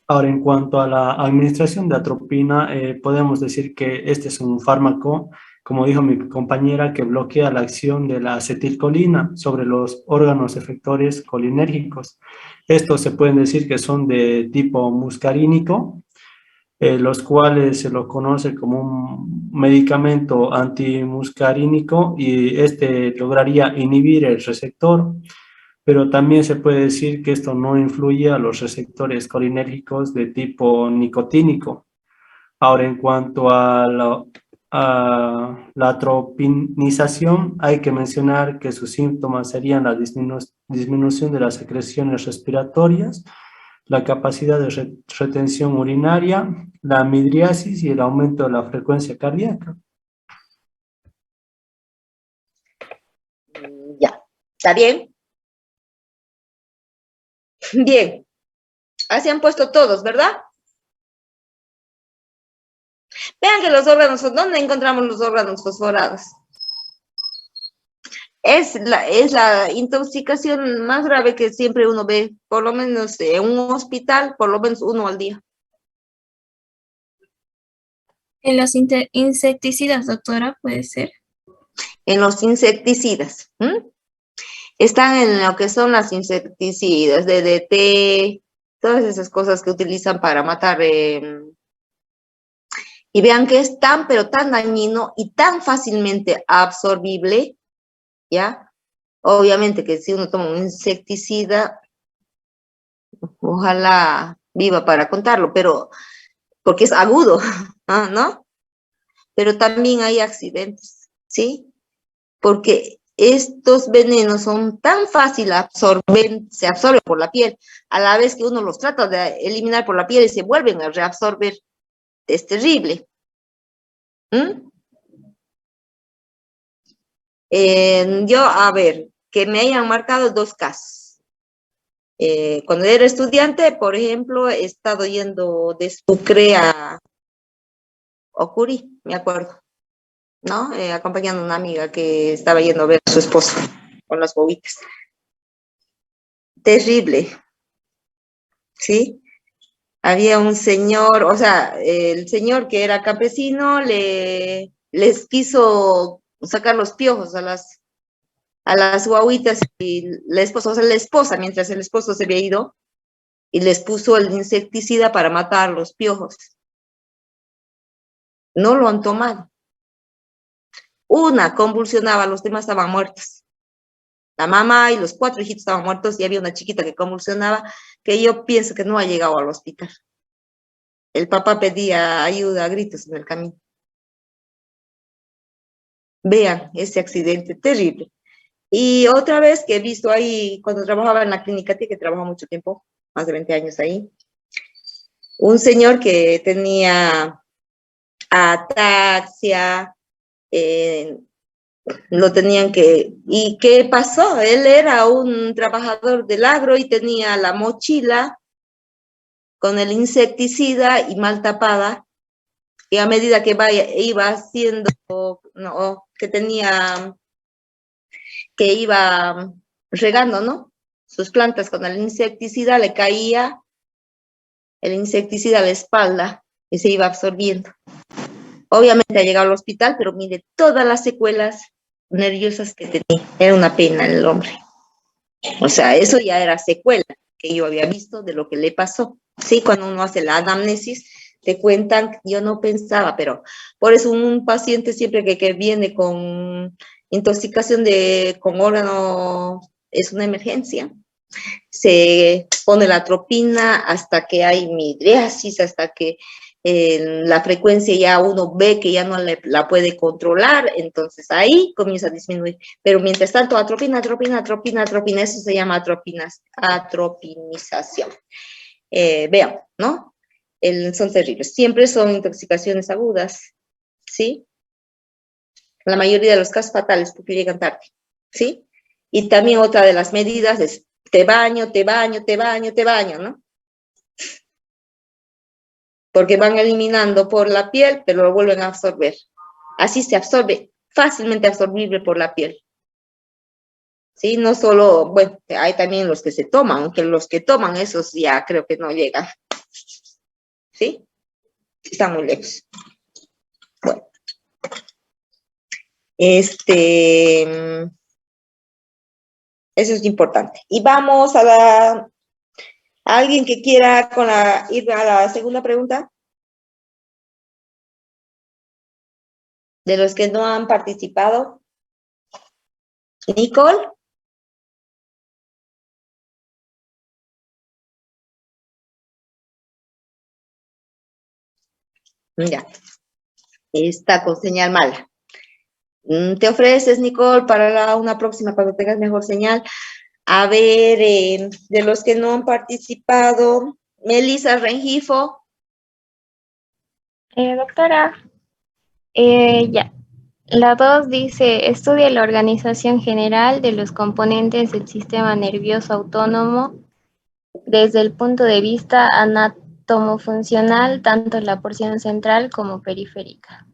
Ahora, en cuanto a la administración de atropina, podemos decir que este es un fármaco, como dijo mi compañera, que bloquea la acción de la acetilcolina sobre los órganos efectores colinérgicos. Estos se pueden decir que son de tipo muscarínico, los cuales se lo conoce como un medicamento antimuscarínico, y este lograría inhibir el receptor, pero también se puede decir que esto no influye a los receptores colinérgicos de tipo nicotínico. Ahora, en cuanto a la atropinización, hay que mencionar que sus síntomas serían la disminución de las secreciones respiratorias, la capacidad de retención urinaria, la midriasis y el aumento de la frecuencia cardíaca. Ya, ¿está bien? Bien, así han puesto todos, ¿verdad? Vean que los órganos, ¿dónde encontramos los órganos fosforados? Es la intoxicación más grave que siempre uno ve, por lo menos en un hospital, por lo menos uno al día. En los insecticidas, doctora, puede ser. En los insecticidas. Están en lo que son las insecticidas, DDT, todas esas cosas que utilizan para matar. Y vean que es tan, pero tan dañino y tan fácilmente absorbible, ¿ya? Obviamente que si uno toma un insecticida, ojalá viva para contarlo, pero porque es agudo, ¿no? Pero también hay accidentes, ¿sí? Porque estos venenos son tan fácil absorber, se absorben por la piel, a la vez que uno los trata de eliminar por la piel y se vuelven a reabsorber. Es terrible. Yo, a ver, que me hayan marcado dos casos. Cuando era estudiante, por ejemplo, he estado yendo de Sucre a Ocuri, me acuerdo, ¿no? Acompañando a una amiga que estaba yendo a ver a su esposo con las bobitas. Terrible, ¿sí? Había un señor, o sea, el señor que era campesino les quiso sacar los piojos a las guaguitas, y la esposa, o sea, la esposa, mientras el esposo se había ido, y les puso el insecticida para matar los piojos. No lo han tomado. Una convulsionaba, los demás estaban muertos. La mamá y los 4 hijitos estaban muertos, y había una chiquita que convulsionaba, que yo pienso que no ha llegado al hospital. El papá pedía ayuda a gritos en el camino. Vean ese accidente terrible. Y otra vez que he visto ahí, cuando trabajaba en la clínica T, que trabajó mucho tiempo, más de 20 años ahí, un señor que tenía ataxia, lo tenían que... ¿Y qué pasó? Él era un trabajador del agro y tenía la mochila con el insecticida y mal tapada, y a medida que iba haciendo, no, que iba regando, ¿no?, sus plantas con el insecticida, le caía el insecticida a la espalda y se iba absorbiendo. Obviamente ha llegado al hospital, pero mire todas las secuelas nerviosas que tenía. Era una pena el hombre. O sea, eso ya era secuela que yo había visto de lo que le pasó. Sí, cuando uno hace la anamnesis, te cuentan, yo no pensaba, pero por eso un paciente siempre que viene con intoxicación con órgano es una emergencia, Se pone la atropina hasta que hay midriasis, hasta que la frecuencia ya uno ve que ya no la puede controlar, entonces ahí comienza a disminuir. Pero mientras tanto, atropina, eso se llama atropinización. Vean, ¿no? Son terribles. Siempre son intoxicaciones agudas, ¿sí? La mayoría de los casos fatales porque llegan tarde, ¿sí? Y también otra de las medidas es te baño, ¿no? Porque van eliminando por la piel, pero lo vuelven a absorber. Así se absorbe, fácilmente absorbible por la piel. ¿Sí? No solo, bueno, hay también los que se toman, aunque los que toman esos ya creo que no llegan. ¿Sí? Están muy lejos. Bueno. Eso es importante. Y vamos a ¿alguien que quiera ir a la segunda pregunta? De los que no han participado. Nicole. Ya. Está con señal mala. Te ofreces, Nicole, para una próxima, cuando tengas mejor señal. A ver, de los que no han participado, Melissa Rengifo. Doctora, ya. La 2 dice, estudia la organización general de los componentes del sistema nervioso autónomo desde el punto de vista anatomofuncional, tanto en la porción central como periférica.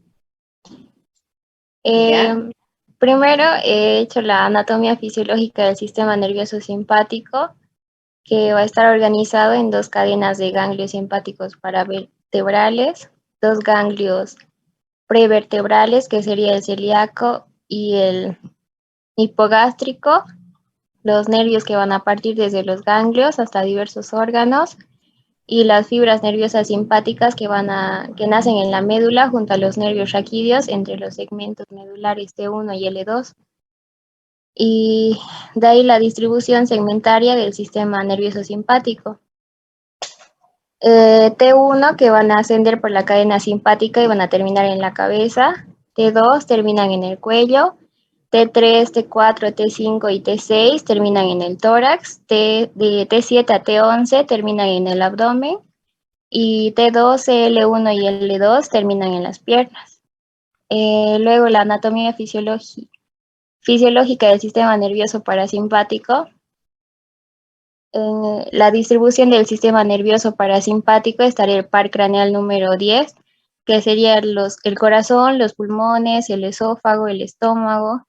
Primero he hecho la anatomía fisiológica del sistema nervioso simpático, que va a estar organizado en 2 cadenas de ganglios simpáticos paravertebrales, 2 ganglios prevertebrales, que sería el celíaco y el hipogástrico, los nervios que van a partir desde los ganglios hasta diversos órganos, y las fibras nerviosas simpáticas que nacen en la médula junto a los nervios raquídeos entre los segmentos medulares T1 y L2. Y de ahí la distribución segmentaria del sistema nervioso simpático. T1 que van a ascender por la cadena simpática y van a terminar en la cabeza. T2 terminan en el cuello. T3, T4, T5 y T6 terminan en el tórax. De T7 a T11 terminan en el abdomen. Y T12, L1 y L2 terminan en las piernas. Luego la anatomía fisiológica del sistema nervioso parasimpático. En la distribución del sistema nervioso parasimpático estaría el par craneal número 10, que sería el corazón, los pulmones, el esófago, el estómago.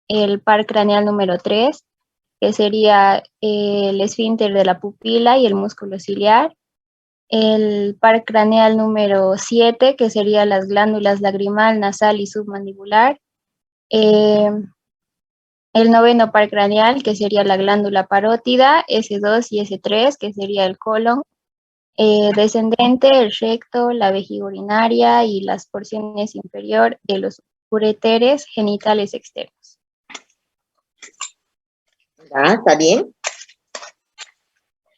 El par craneal número 3, que sería el esfínter de la pupila y el músculo ciliar. El par craneal número 7, que sería las glándulas lagrimal, nasal y submandibular. El noveno par craneal, que sería la glándula parótida, S2 y S3, que sería el colon. Descendente, el recto, la vejiga urinaria y las porciones inferior de los ureteres genitales externos. Ah, ¿está bien?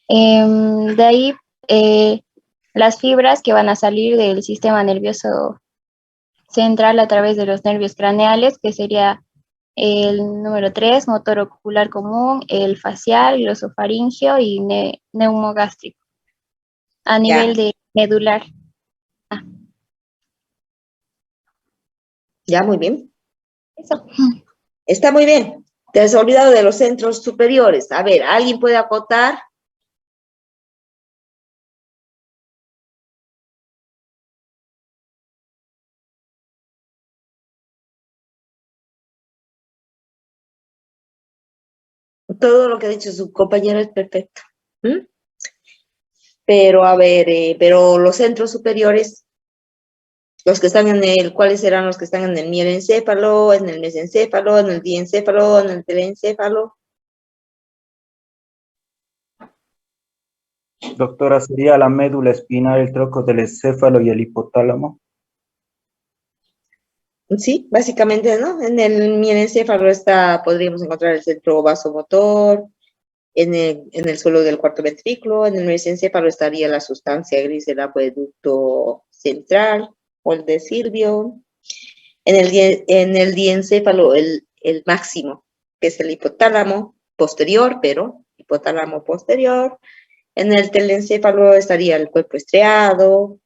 De ahí, las fibras que van a salir del sistema nervioso central a través de los nervios craneales, que sería el número 3, motor ocular común, el facial, glosofaringeo y neumogástrico, a nivel de medular. Ya, muy bien. Eso. Está muy bien. Te has olvidado de los centros superiores. A ver, ¿alguien puede acotar? Todo lo que ha dicho su compañero es perfecto. Pero, a ver, pero los centros superiores, los que están ¿cuáles serán los que están en el mielencéfalo, en el mesencéfalo, en el diencéfalo, en el telencéfalo? Doctora, ¿sería la médula espinal, el tronco del encéfalo y el hipotálamo? Sí, básicamente, ¿no? En el mielencéfalo podríamos encontrar el centro vasomotor, en el suelo del cuarto ventrículo. En el mesencéfalo estaría la sustancia gris del acueducto central o el de Silvio. En el diencéfalo, el máximo, que es el hipotálamo posterior, pero hipotálamo posterior. En el telencéfalo estaría el cuerpo estriado,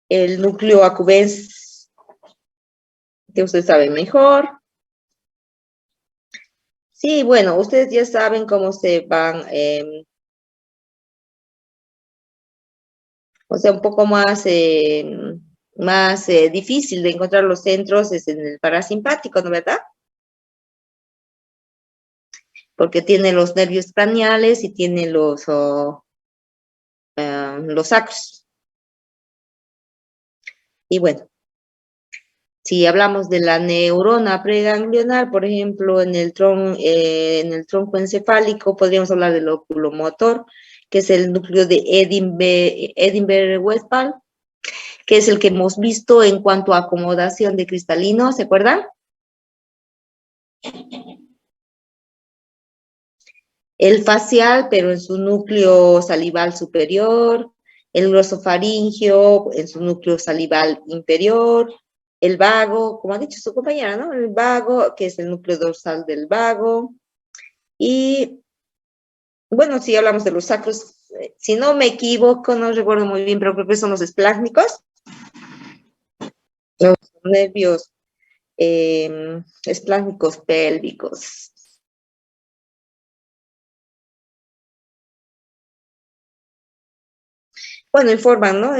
el núcleo accumbens, que usted sabe mejor. Sí, bueno, ustedes ya saben cómo se van, o sea, un poco más, difícil de encontrar los centros es en el parasimpático, ¿no verdad? Porque tiene los nervios craneales y tiene los sacros. Y bueno, si hablamos de la neurona preganglionar, por ejemplo, en el tronco encefálico, podríamos hablar del óculo motor, que es el núcleo de Edinburgh-Westphal, que es el que hemos visto en cuanto a acomodación de cristalino, ¿se acuerdan? El facial, pero en su núcleo salival superior, el glosofaringio en su núcleo salival inferior, el vago, como ha dicho su compañera, ¿no? El vago, que es el núcleo dorsal del vago. Y, bueno, si hablamos de los sacros, si no me equivoco, no recuerdo muy bien, pero creo que son los espláncnicos. Los nervios espláncnicos pélvicos. Bueno, informan, ¿no?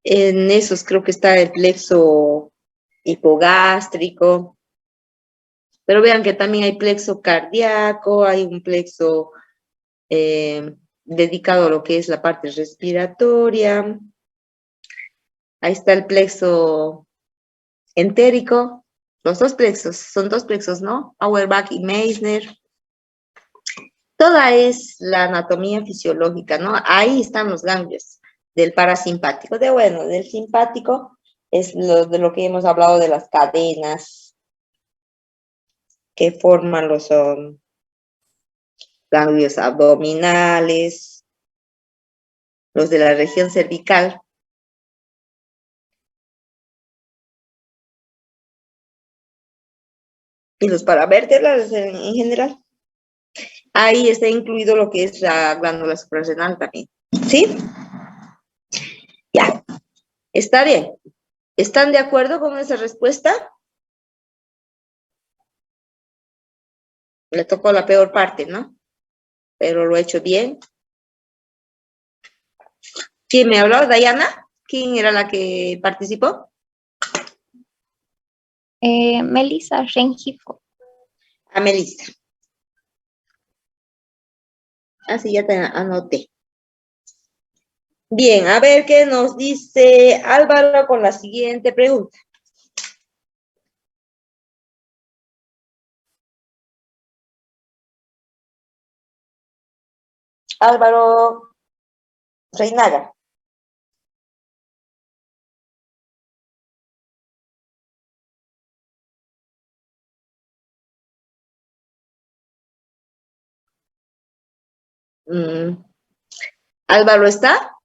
En esos creo que está el plexo hipogástrico, pero vean que también hay plexo cardíaco, hay un plexo dedicado a lo que es la parte respiratoria. Ahí está el plexo entérico, los dos plexos, son dos plexos, ¿no? Auerbach y Meissner. Toda es la anatomía fisiológica, ¿no? Ahí están los ganglios del parasimpático. Del simpático es de lo que hemos hablado de las cadenas que forman los ganglios abdominales, los de la región cervical. Y los paravértebras en general. Ahí está incluido lo que es la glándula suprarrenal también. ¿Sí? Ya. Está bien. ¿Están de acuerdo con esa respuesta? Le tocó la peor parte, ¿no? Pero lo he hecho bien. ¿Quién me habló? ¿Dayana? ¿Quién era la que participó? Melissa Rengifo. A Melissa. Así ya te anoté. Bien, a ver qué nos dice Álvaro con la siguiente pregunta. Álvaro Reinaga. ¿Álvaro está?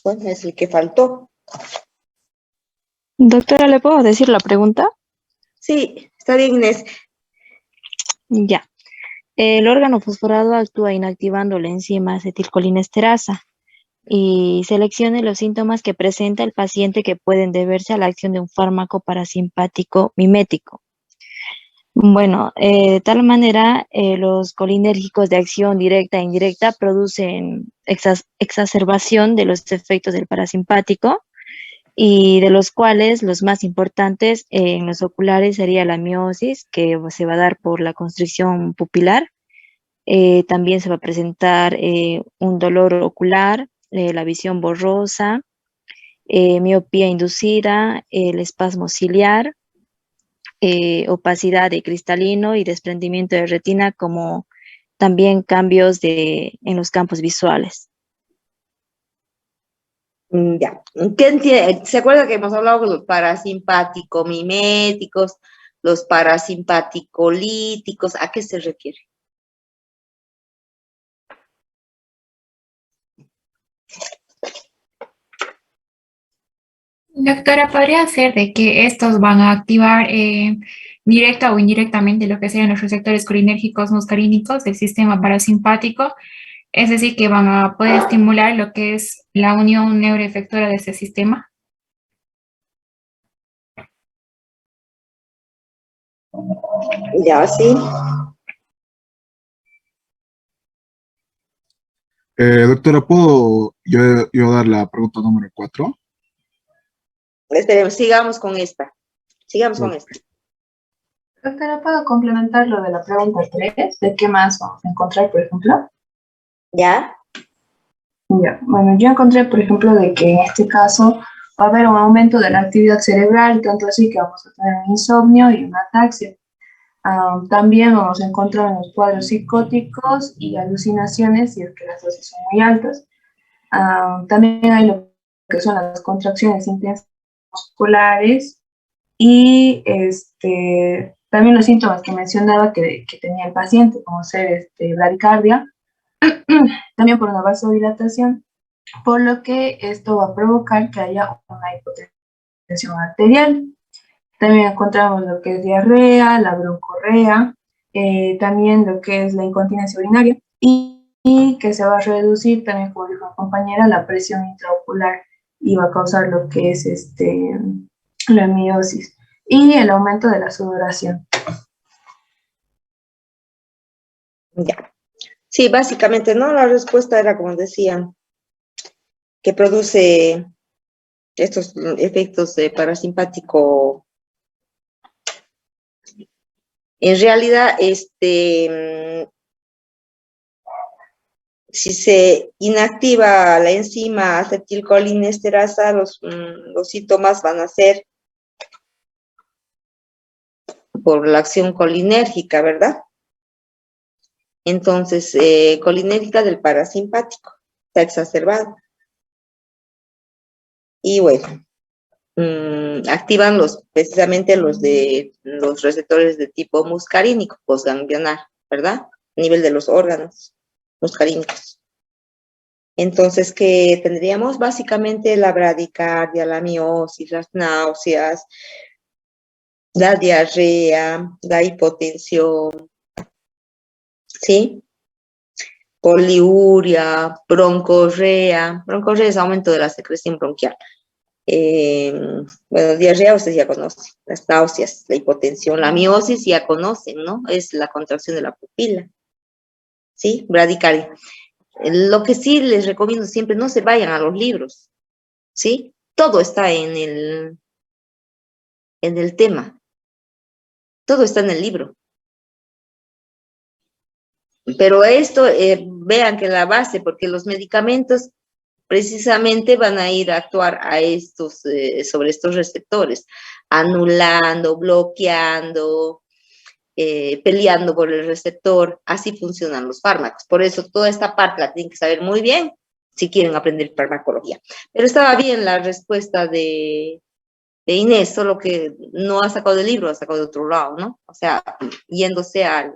Bueno, es el que faltó. Doctora, ¿le puedo decir la pregunta? Sí, está bien, Inés. Ya. El órgano fosforado actúa inactivando la enzima acetilcolinesterasa y seleccione los síntomas que presenta el paciente que pueden deberse a la acción de un fármaco parasimpático mimético. Bueno, de tal manera, los colinérgicos de acción directa e indirecta producen exacerbación de los efectos del parasimpático, y de los cuales los más importantes en los oculares sería la miosis, que se va a dar por la constricción pupilar. También se va a presentar un dolor ocular, la visión borrosa, miopía inducida, el espasmo ciliar, opacidad de cristalino y desprendimiento de retina, como también cambios en los campos visuales. Ya. ¿Se acuerda que hemos hablado de los parasimpático-miméticos, los parasimpaticolíticos? ¿A qué se refiere? Doctora, ¿podría ser de que estos van a activar directa o indirectamente lo que serían los receptores colinérgicos muscarínicos del sistema parasimpático? Es decir, que van a poder estimular lo que es la unión neuroefectora de este sistema. Ya, sí. Doctora, ¿puedo yo dar la pregunta número 4? Esperemos, sigamos con esta. Sigamos con esta. Doctora, ¿puedo complementar lo de la pregunta 3? ¿De qué más vamos a encontrar, por ejemplo? ¿Ya? Ya, bueno, yo encontré, por ejemplo, de que en este caso va a haber un aumento de la actividad cerebral, tanto así que vamos a tener un insomnio y una ataxia. También vamos a encontrar en los cuadros psicóticos y alucinaciones, si es que las dosis son muy altas. También hay lo que son las contracciones intensas musculares y también los síntomas que mencionaba que tenía el paciente, como ser bradicardia, también por una vasodilatación, por lo que esto va a provocar que haya una hipotensión arterial. También encontramos lo que es diarrea, la broncorrea, también lo que es la incontinencia urinaria y que se va a reducir también, como dijo la compañera, la presión intraocular y va a causar lo que es la miosis y el aumento de la sudoración. Ya. Sí, básicamente, ¿no? La respuesta era, como decían, que produce estos efectos de parasimpático. En realidad, si se inactiva la enzima acetilcolinesterasa, los síntomas van a ser por la acción colinérgica, ¿verdad? Entonces, colinérgica del parasimpático, está exacerbado. Y bueno, activan precisamente los receptores de tipo muscarínico, postganglionar, ¿verdad? A nivel de los órganos muscarínicos. Entonces, ¿qué tendríamos? Básicamente la bradicardia, la miosis, las náuseas, la diarrea, la hipotensión, ¿sí? Poliuria, broncorrea. Broncorrea es aumento de la secreción bronquial. Bueno, diarrea usted ya conoce, las náuseas, la hipotensión, la miosis ya conocen, ¿no? Es la contracción de la pupila, ¿sí? Bradicardia. Lo que sí les recomiendo siempre, no se vayan a los libros, ¿sí? Todo está en el tema, todo está en el libro. Pero esto, vean que la base, porque los medicamentos precisamente van a ir a actuar sobre estos receptores, anulando, bloqueando, peleando por el receptor. Así funcionan los fármacos. Por eso toda esta parte la tienen que saber muy bien si quieren aprender farmacología. Pero estaba bien la respuesta de Inés, solo que no ha sacado del libro, ha sacado de otro lado, ¿no? O sea, yéndose al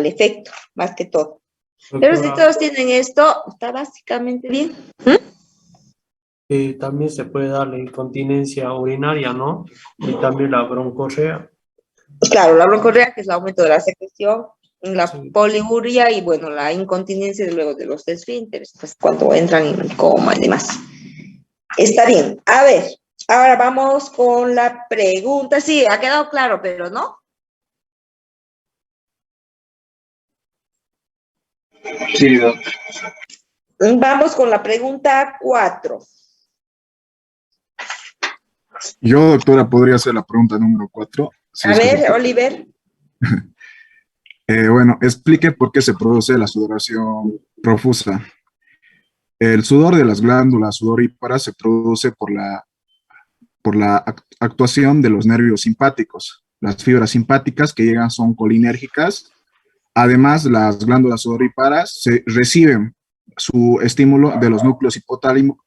efecto, más que todo. Pero si todos tienen esto, está básicamente bien. También se puede dar la incontinencia urinaria, ¿no? Y también la broncorrea. Claro, la broncorrea, que es el aumento de la secreción, la poliuria y, bueno, la incontinencia luego de los esfínteres, pues cuando entran en coma y demás. Está bien. A ver, ahora vamos con la pregunta. Sí, ha quedado claro, pero ¿no? Sí, doc. Vamos con la pregunta 4. Yo, doctora, podría hacer la pregunta número 4. A ver, Oliver. Bueno, explique por qué se produce la sudoración profusa. El sudor de las glándulas sudoríparas se produce por la actuación de los nervios simpáticos. Las fibras simpáticas que llegan son colinérgicas. Además, las glándulas sudoríparas reciben su estímulo de los núcleos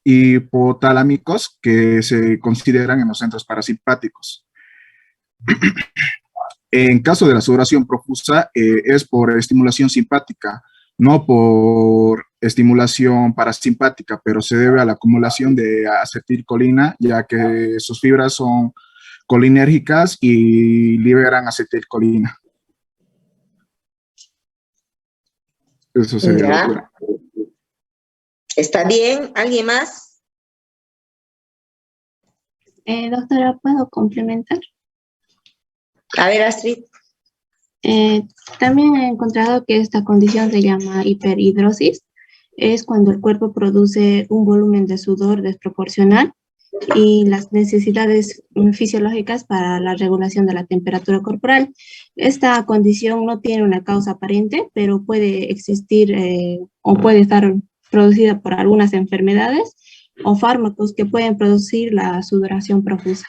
hipotalámicos que se consideran en los centros parasimpáticos. En caso de la sudoración profusa, es por estimulación simpática, no por estimulación parasimpática, pero se debe a la acumulación de acetilcolina, ya que sus fibras son colinérgicas y liberan acetilcolina. Eso sería. Ya. ¿Está bien? ¿Alguien más? Doctora, ¿puedo complementar? A ver, Astrid. También he encontrado que esta condición se llama hiperhidrosis. Es cuando el cuerpo produce un volumen de sudor desproporcional y las necesidades fisiológicas para la regulación de la temperatura corporal. Esta condición no tiene una causa aparente, pero puede existir o puede estar producida por algunas enfermedades o fármacos que pueden producir la sudoración profusa.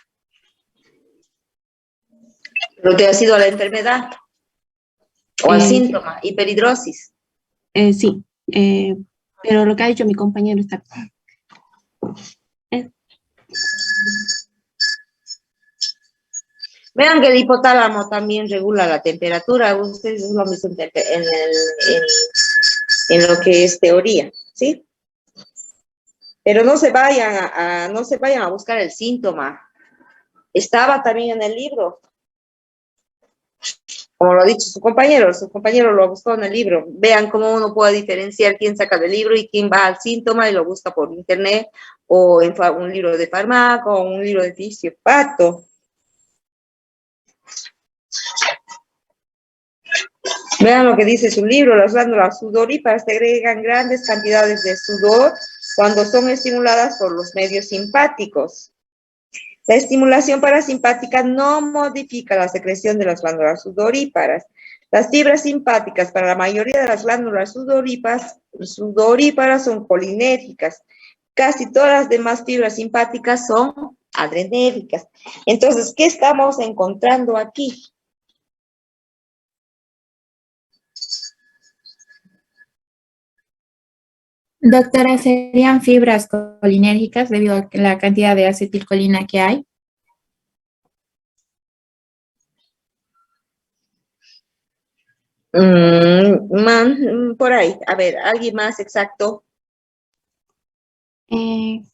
¿Lo que ha sido la enfermedad? ¿O el síntoma? ¿Hiperhidrosis? Sí, pero lo que ha dicho mi compañero está... Vean que el hipotálamo también regula la temperatura. Ustedes lo han visto en lo que es teoría, ¿sí? Pero no se vayan a buscar el síntoma. Estaba también en el libro. Como lo ha dicho su compañero lo buscó en el libro. Vean cómo uno puede diferenciar quién saca del libro y quién va al síntoma y lo busca por internet o en un libro de farmaco o un libro de fisiopato. Vean lo que dice su libro. Las glándulas sudoríparas segregan grandes cantidades de sudor cuando son estimuladas por los medios simpáticos. La estimulación parasimpática no modifica la secreción de las glándulas sudoríparas. Las fibras simpáticas para la mayoría de las glándulas sudoríparas son colinérgicas. Casi todas las demás fibras simpáticas son adrenérgicas. Entonces, ¿qué estamos encontrando aquí? Doctora, ¿serían fibras colinérgicas debido a la cantidad de acetilcolina que hay? Por ahí. A ver, ¿alguien más exacto? Quiere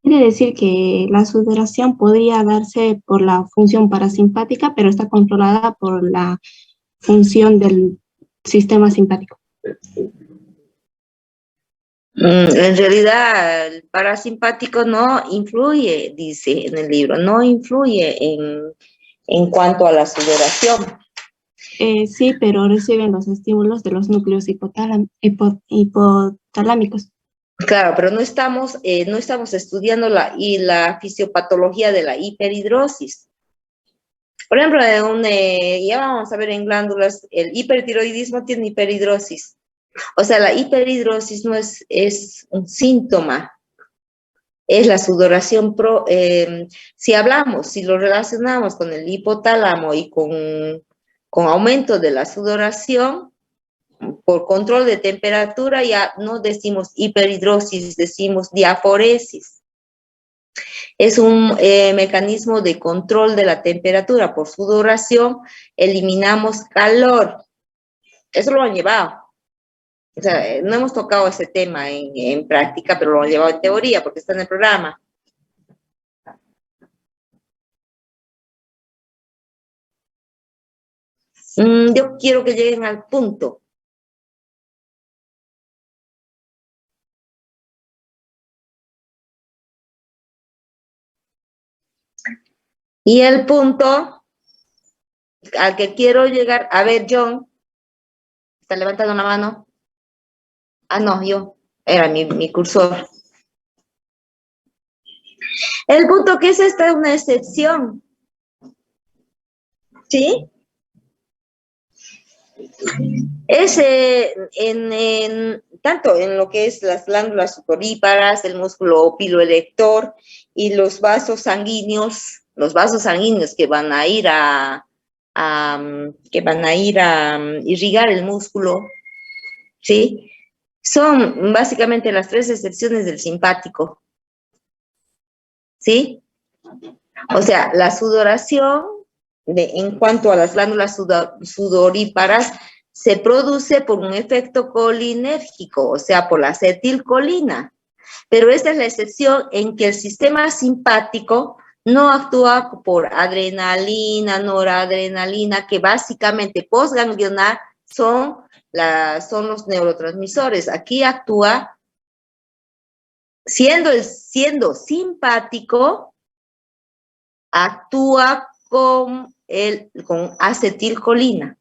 decir que la sudoración podría darse por la función parasimpática, pero está controlada por la función del sistema simpático. En realidad, el parasimpático no influye, dice en el libro, no influye en cuanto a la sudoración. Sí, pero reciben los estímulos de los núcleos hipotalámicos. Claro, pero no estamos estudiando la fisiopatología de la hiperhidrosis. Por ejemplo, ya vamos a ver en glándulas, el hipertiroidismo tiene hiperhidrosis. O sea, la hiperhidrosis no es un síntoma, es la sudoración. Si lo relacionamos con el hipotálamo y con aumento de la sudoración, por control de temperatura, ya no decimos hiperhidrosis, decimos diaforesis. Es un mecanismo de control de la temperatura. Por sudoración eliminamos calor. Eso lo han llevado. O sea, no hemos tocado ese tema en práctica, pero lo han llevado en teoría porque está en el programa. Yo quiero que lleguen al punto. Y el punto al que quiero llegar, a ver, John, ¿está levantando la mano? Ah, no, era mi cursor. El punto que es esta es una excepción. ¿Sí? Tanto en lo que es las glándulas sudoríparas, el músculo piloelector y los vasos sanguíneos que van a ir a irrigar el músculo, ¿sí? Son básicamente las 3 excepciones del simpático. ¿Sí? O sea, la sudoración, en cuanto a las glándulas sudoríparas, se produce por un efecto colinérgico, o sea, por la acetilcolina. Pero esta es la excepción en que el sistema simpático no actúa por adrenalina, noradrenalina, que básicamente postganglionar son los neurotransmisores. Aquí actúa, siendo simpático, actúa con acetilcolina.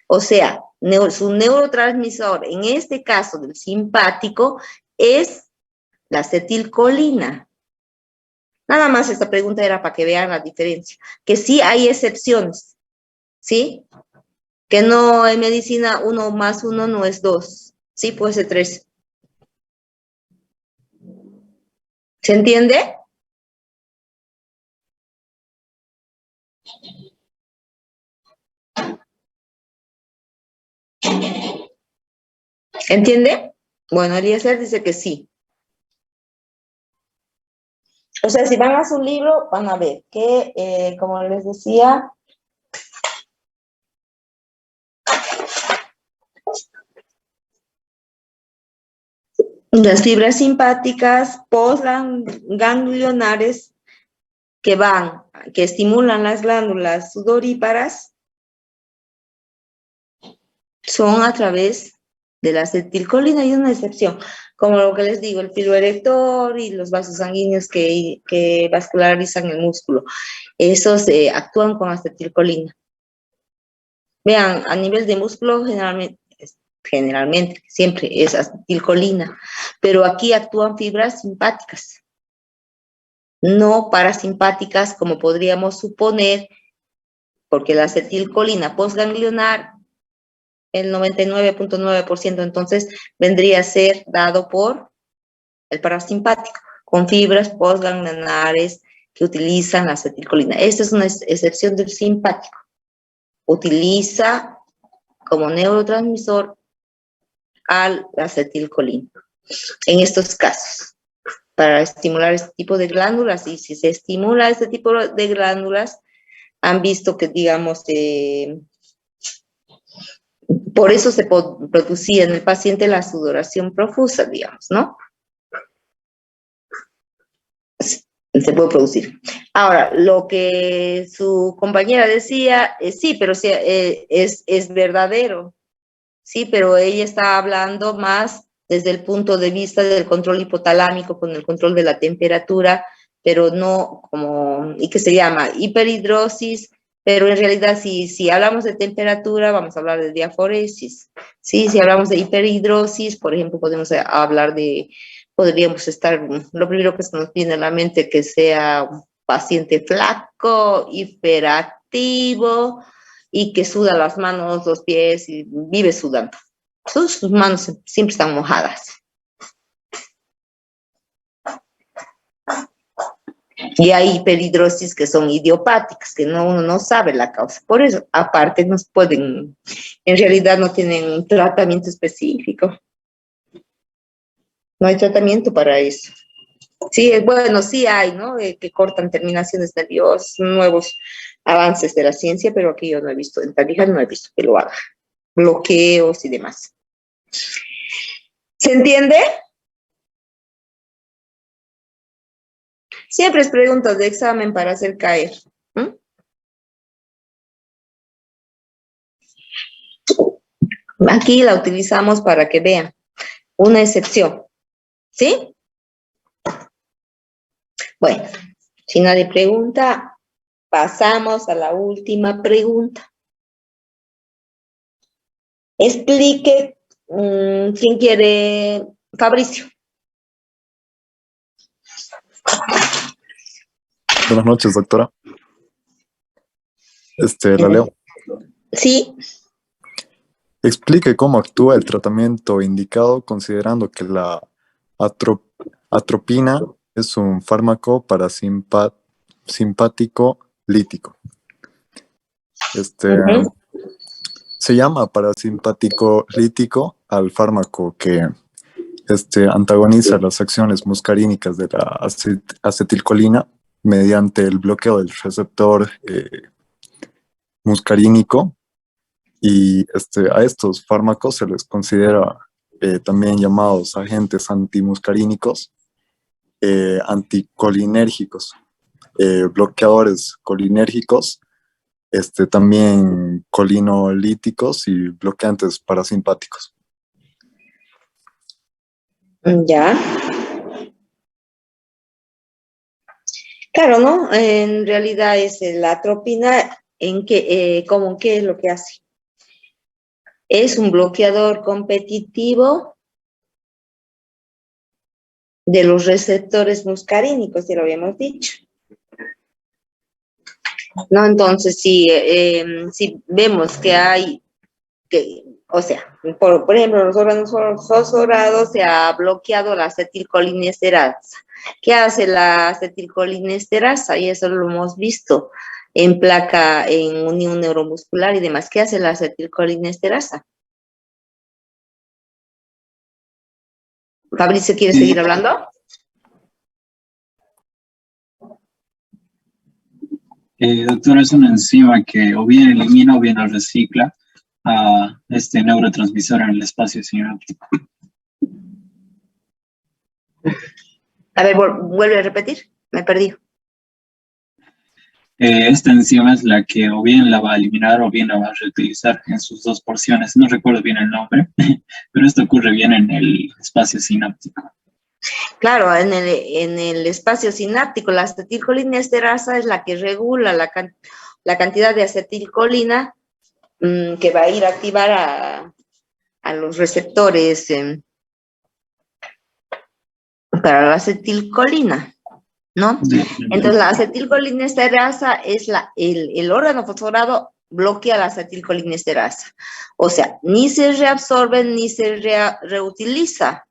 O sea, su neurotransmisor, en este caso del simpático, es la acetilcolina. Nada más esta pregunta era para que vean la diferencia. Que sí hay excepciones, ¿sí? Que no en medicina 1 más 1 no es 2, sí puede ser 3. ¿Se entiende? ¿Entiende? Bueno, Eliezer dice que sí. O sea, si van a su libro, van a ver que, como les decía, las fibras simpáticas postganglionares que estimulan las glándulas sudoríparas son a través de la acetilcolina. Y una excepción, como lo que les digo, el filo erector y los vasos sanguíneos que vascularizan el músculo. Esos actúan con acetilcolina. Vean, a nivel de músculo generalmente, siempre es acetilcolina, pero aquí actúan fibras simpáticas, no parasimpáticas como podríamos suponer, porque la acetilcolina postganglionar, el 99.9%, entonces vendría a ser dado por el parasimpático, con fibras postganglionares que utilizan la acetilcolina. Esta es una excepción del simpático. Utiliza como neurotransmisor al acetilcolina. En estos casos, para estimular este tipo de glándulas, y si se estimula este tipo de glándulas, han visto que, digamos, por eso se producía en el paciente la sudoración profusa, digamos, ¿no? Se puede producir. Ahora, lo que su compañera decía, sí, pero sí, es verdadero, sí, pero ella está hablando más desde el punto de vista del control hipotalámico con el control de la temperatura, pero no como, ¿y qué se llama? Hiperhidrosis, pero en realidad si hablamos de temperatura, vamos a hablar de diaforesis, ¿sí? Si hablamos de hiperhidrosis, por ejemplo, podríamos estar, lo primero que se nos viene a la mente, que sea un paciente flaco, hiperactivo, y que suda las manos, los pies, y vive sudando. Sus manos siempre están mojadas. Y hay hiperhidrosis que son idiopáticas, que uno no sabe la causa. Por eso, aparte, en realidad no tienen un tratamiento específico. No hay tratamiento para eso. Sí, bueno, sí hay, ¿no? Que cortan terminaciones nerviosas, nuevos avances de la ciencia, pero aquí yo no he visto, en Tarija no he visto que lo haga. Bloqueos y demás. ¿Se entiende? Siempre es preguntas de examen para hacer caer. Aquí la utilizamos para que vean una excepción. ¿Sí? Bueno, si nadie pregunta, pasamos a la última pregunta. Explique, ¿quién quiere? Fabricio. Buenas noches, doctora. La leo. Sí. Explique cómo actúa el tratamiento indicado considerando que la atropina es un fármaco simpático lítico. Se llama parasimpático lítico al fármaco que antagoniza las acciones muscarínicas de la acetilcolina mediante el bloqueo del receptor muscarínico, y a estos fármacos se les considera también llamados agentes antimuscarínicos, anticolinérgicos, bloqueadores colinérgicos, también colinolíticos y bloqueantes parasimpáticos. Ya. Claro, ¿no? En realidad es la atropina, ¿cómo qué es lo que hace? Es un bloqueador competitivo de los receptores muscarínicos, ya lo habíamos dicho. ¿No? Entonces, si vemos que hay, o sea, por ejemplo, los órganos fosforados se ha bloqueado la acetilcolinesterasa. ¿Qué hace la acetilcolinesterasa? Y eso lo hemos visto en placa, en unión neuromuscular y demás. ¿Qué hace la acetilcolinesterasa? Fabricio, ¿quieres seguir hablando? Doctora, es una enzima que o bien elimina o bien recicla a este neurotransmisor en el espacio sináptico. A ver, vuelve a repetir, me perdí. Esta enzima es la que o bien la va a eliminar o bien la va a reutilizar en sus dos porciones. No recuerdo bien el nombre, pero esto ocurre bien en el espacio sináptico. Claro, en el espacio sináptico, la acetilcolinesterasa es la que regula la cantidad de acetilcolina que va a ir a activar a los receptores para la acetilcolina, ¿no? Entonces, la acetilcolinesterasa es el órgano fosforado bloquea la acetilcolinesterasa. O sea, ni se reabsorbe ni se reutiliza.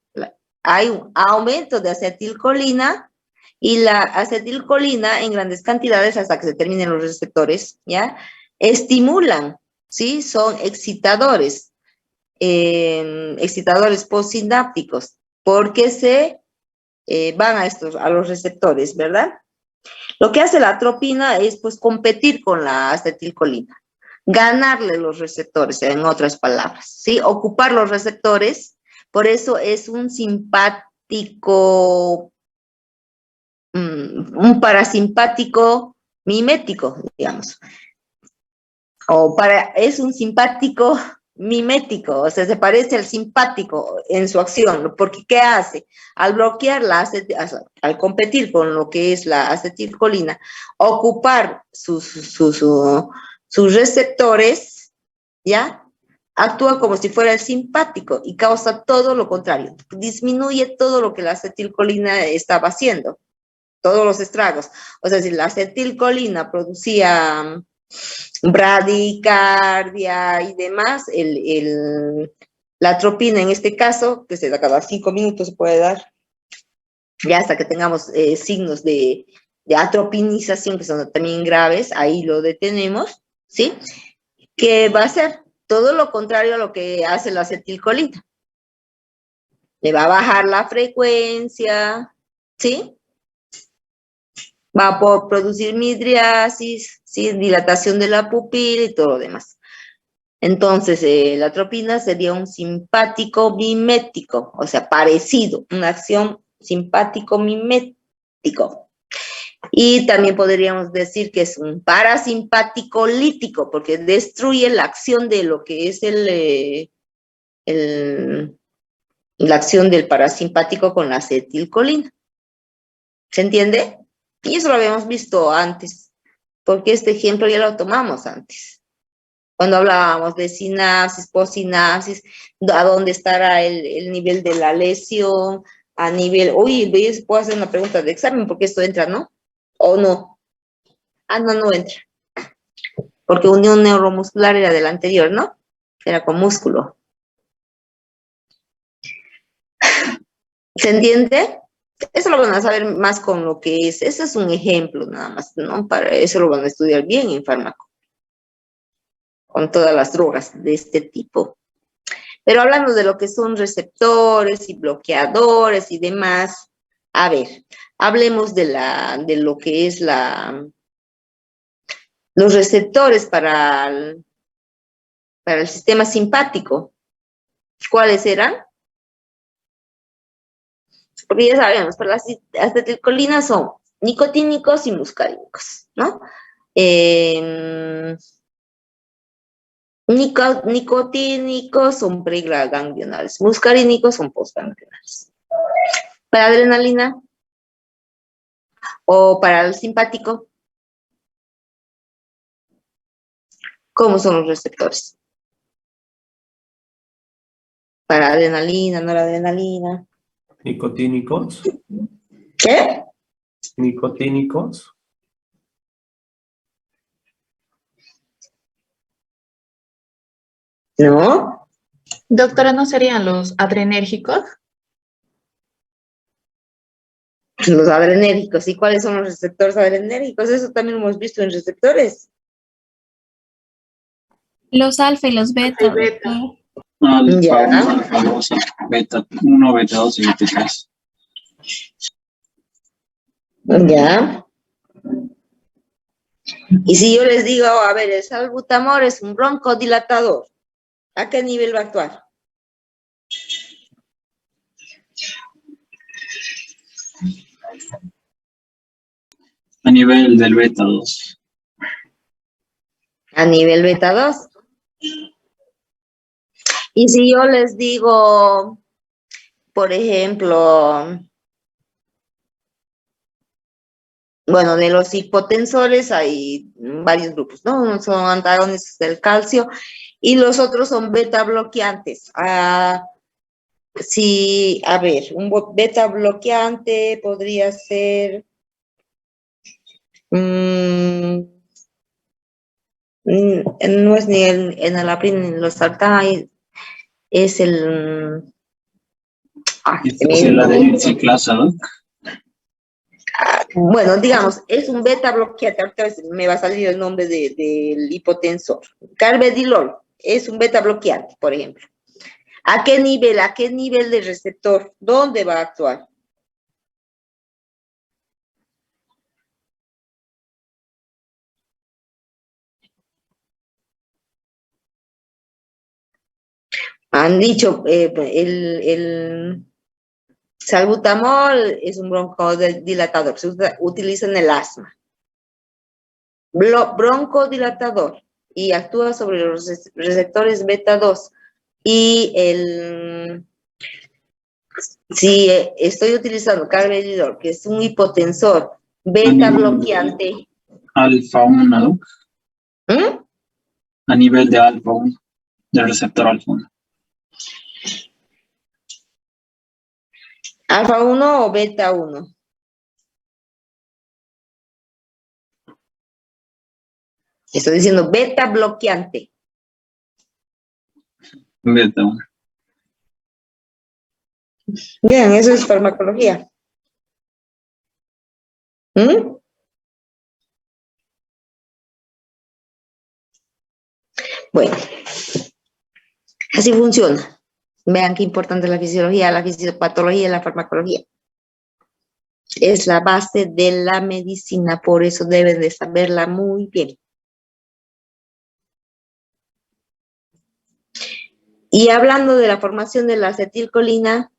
Hay un aumento de acetilcolina y la acetilcolina en grandes cantidades hasta que se terminen los receptores, ¿ya? Estimulan, ¿sí? Son excitadores, excitadores postsinápticos, porque se van a los receptores, ¿verdad? Lo que hace la atropina es, pues, competir con la acetilcolina, ganarle los receptores, en otras palabras, ¿sí? Ocupar los receptores. Por eso es un simpático, un parasimpático mimético, digamos. Es un simpático mimético, o sea, se parece al simpático en su acción, porque ¿qué hace? Al bloquear al competir con lo que es la acetilcolina, ocupar sus receptores, ¿ya? Actúa como si fuera el simpático y causa todo lo contrario. Disminuye todo lo que la acetilcolina estaba haciendo, todos los estragos. O sea, si la acetilcolina producía bradicardia y demás, la atropina en este caso, que se da cada 5 minutos se puede dar, ya hasta que tengamos signos de atropinización, que son también graves, ahí lo detenemos, ¿sí? ¿Qué va a hacer? Todo lo contrario a lo que hace la acetilcolina. Le va a bajar la frecuencia, ¿sí? Va a producir midriasis, ¿sí? Dilatación de la pupila y todo lo demás. Entonces, la atropina sería un simpático mimético, o sea, parecido, una acción simpático mimético. Y también podríamos decir que es un parasimpático lítico, porque destruye la acción de lo que es la acción del parasimpático con la acetilcolina. ¿Se entiende? Y eso lo habíamos visto antes, porque este ejemplo ya lo tomamos antes. Cuando hablábamos de sinapsis, postsinapsis, a dónde estará el nivel de la lesión, a nivel, uy, puedo hacer una pregunta de examen, porque esto entra, ¿no? ¿O no? Ah, no entra. Porque unión neuromuscular era del anterior, ¿no? Era con músculo. ¿Se entiende? Eso lo van a saber más con lo que es. Ese es un ejemplo nada más, ¿no? Para eso lo van a estudiar bien en fármaco. con todas las drogas de este tipo. Pero hablando de lo que son receptores y bloqueadores y demás, a ver, hablemos de lo que es los receptores para el sistema simpático. ¿Cuáles eran? Porque ya sabemos, para las acetilcolinas son nicotínicos y muscarínicos, ¿no? Nicotínicos son preganglionales, muscarínicos son postganglionales. Para adrenalina o para el simpático, ¿cómo son los receptores? Para adrenalina, noradrenalina. Nicotínicos. ¿Qué? Nicotínicos. ¿No? Doctora, ¿no serían los adrenérgicos? Los adrenérgicos. ¿Y cuáles son los receptores adrenérgicos? Eso también lo hemos visto en receptores. Los alfa y los beta. Alfa 1, alfa 2, beta 1, beta 2 y beta 3. Ya. Y si yo les digo, a ver, el salbutamol es un broncodilatador, ¿a qué nivel va a actuar? A nivel del beta 2. A nivel beta 2. Y si yo les digo, por ejemplo, bueno, de los hipotensores hay varios grupos, ¿no? Unos son antagonistas del calcio y los otros son beta bloqueantes. Sí, a ver, un beta bloqueante podría ser no es ni el enalapril ni los sartán, es el Es la de ciclasa, ¿no? bueno, digamos, es un beta bloqueante, ahorita me va a salir el nombre del hipotensor. Carvedilol es un beta bloqueante, por ejemplo. ¿A qué nivel de receptor? ¿Dónde va a actuar? Han dicho, el salbutamol es un broncodilatador, se utiliza en el asma. Broncodilatador y actúa sobre los receptores beta 2. Y si estoy utilizando carvedilol, que es un hipotensor beta bloqueante. Alfa 1, ¿no? A nivel de alfa 1, del receptor alfa 1. ¿Alfa 1 o beta 1? Estoy diciendo beta bloqueante. Beta 1. Bien, eso es farmacología. Bueno, así funciona. Vean qué importante es la fisiología, la fisiopatología y la farmacología. Es la base de la medicina, por eso deben de saberla muy bien. Y hablando de la formación de la acetilcolina,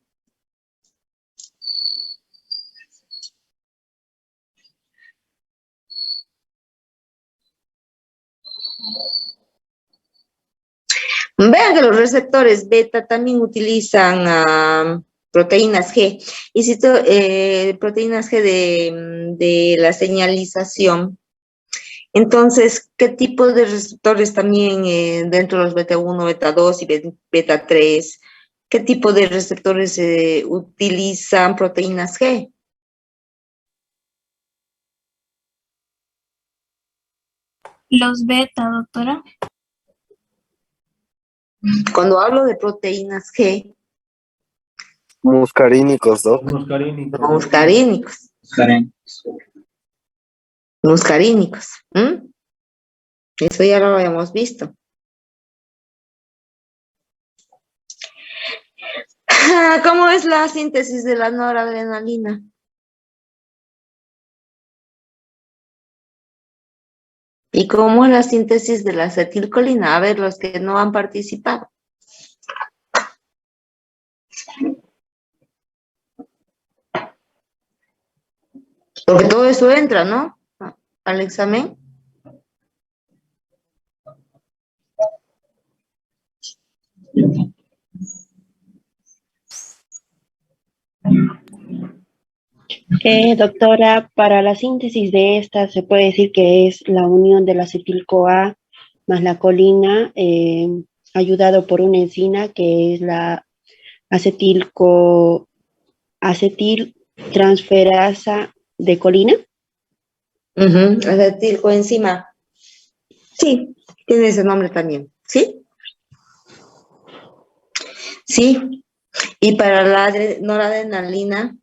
vean que los receptores beta también utilizan proteínas G. Y si proteínas G de la señalización. Entonces, ¿qué tipo de receptores también dentro de los beta 1, beta 2 y beta 3? ¿Qué tipo de receptores utilizan proteínas G? Los beta, doctora. Cuando hablo de proteínas G. Muscarínicos, ¿no? Muscarínicos. Muscarínicos. Eso ya lo habíamos visto. ¿Cómo es la síntesis de la noradrenalina? ¿Y cómo es la síntesis de la acetilcolina? A ver, los que no han participado. Porque todo eso entra, ¿no? Al examen. Doctora, para la síntesis de esta se puede decir que es la unión de la acetil-CoA más la colina, ayudado por una enzima que es la acetiltransferasa de colina. Acetilcoenzima. Sí, tiene ese nombre también. ¿Sí? Sí. Y para la noradrenalina,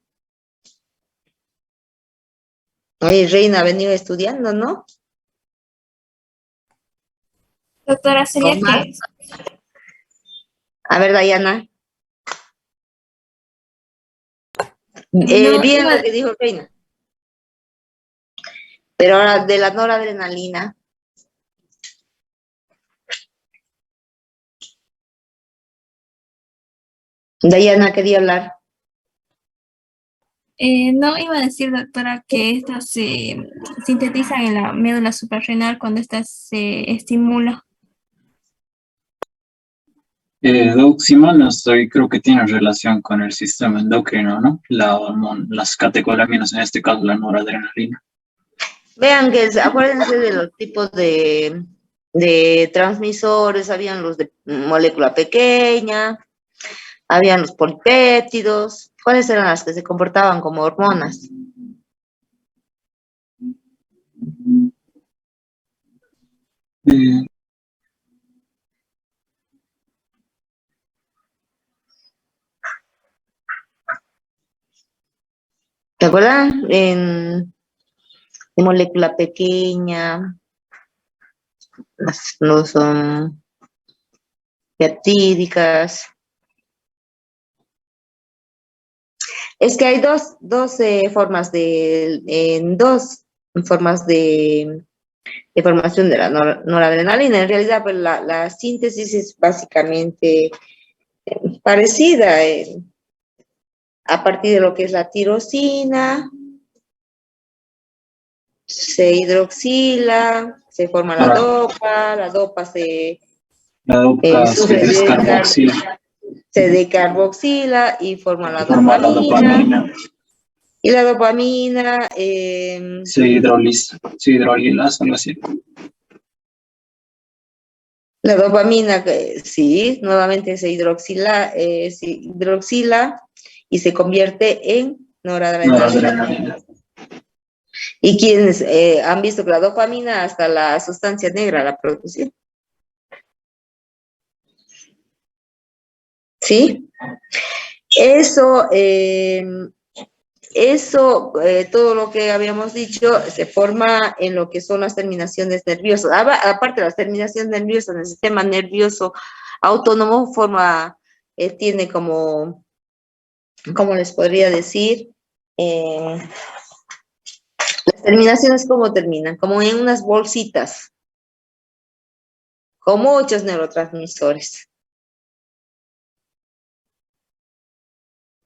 oye, Reina ha venido estudiando, ¿no? Doctora, sería que... A ver, Dayana. No, Bien lo que dijo Reina. Pero ahora de la noradrenalina. Dayana quería hablar. No, iba a decir, doctora, que estas se sintetizan en la médula suprarrenal cuando estas se estimula. Doc, si mal no estoy, creo que tiene relación con el sistema endocrino, ¿no? Las catecolaminas, en este caso la noradrenalina. Vean que acuérdense de los tipos de transmisores, habían los de molécula pequeña, habían los polipéptidos. ¿Cuáles eran las que se comportaban como hormonas? ¿Te acuerdas? De molécula pequeña, no son peptídicas. Es que hay dos formas de formación de la noradrenalina. En realidad, pues la síntesis es básicamente parecida a partir de lo que es la tirosina, se hidroxila, se forma la dopa se decarboxila y forma la dopamina. Y la dopamina se hidroliza, algo así. La dopamina, sí, nuevamente se hidroxila y se convierte en noradrenalina. Y quienes han visto que la dopamina hasta la sustancia negra la produce. ¿Sí? Eso, todo lo que habíamos dicho, se forma en lo que son las terminaciones nerviosas. Aparte de las terminaciones nerviosas, en el sistema nervioso autónomo tiene como, ¿cómo les podría decir? Las terminaciones, ¿cómo terminan? Como en unas bolsitas, con muchos neurotransmisores.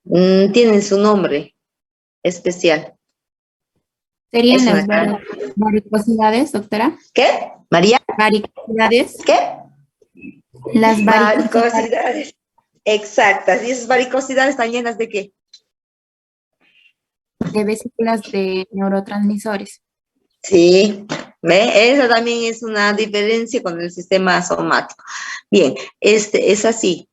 Tienen su nombre especial. ¿Serían las varicosidades, doctora? ¿Qué? ¿María? ¿Varicosidades? ¿Qué? Las varicosidades. Exactas. ¿Y esas varicosidades están llenas de qué? De vesículas de neurotransmisores. Sí, ¿ve? Esa también es una diferencia con el sistema somático. Bien, es así.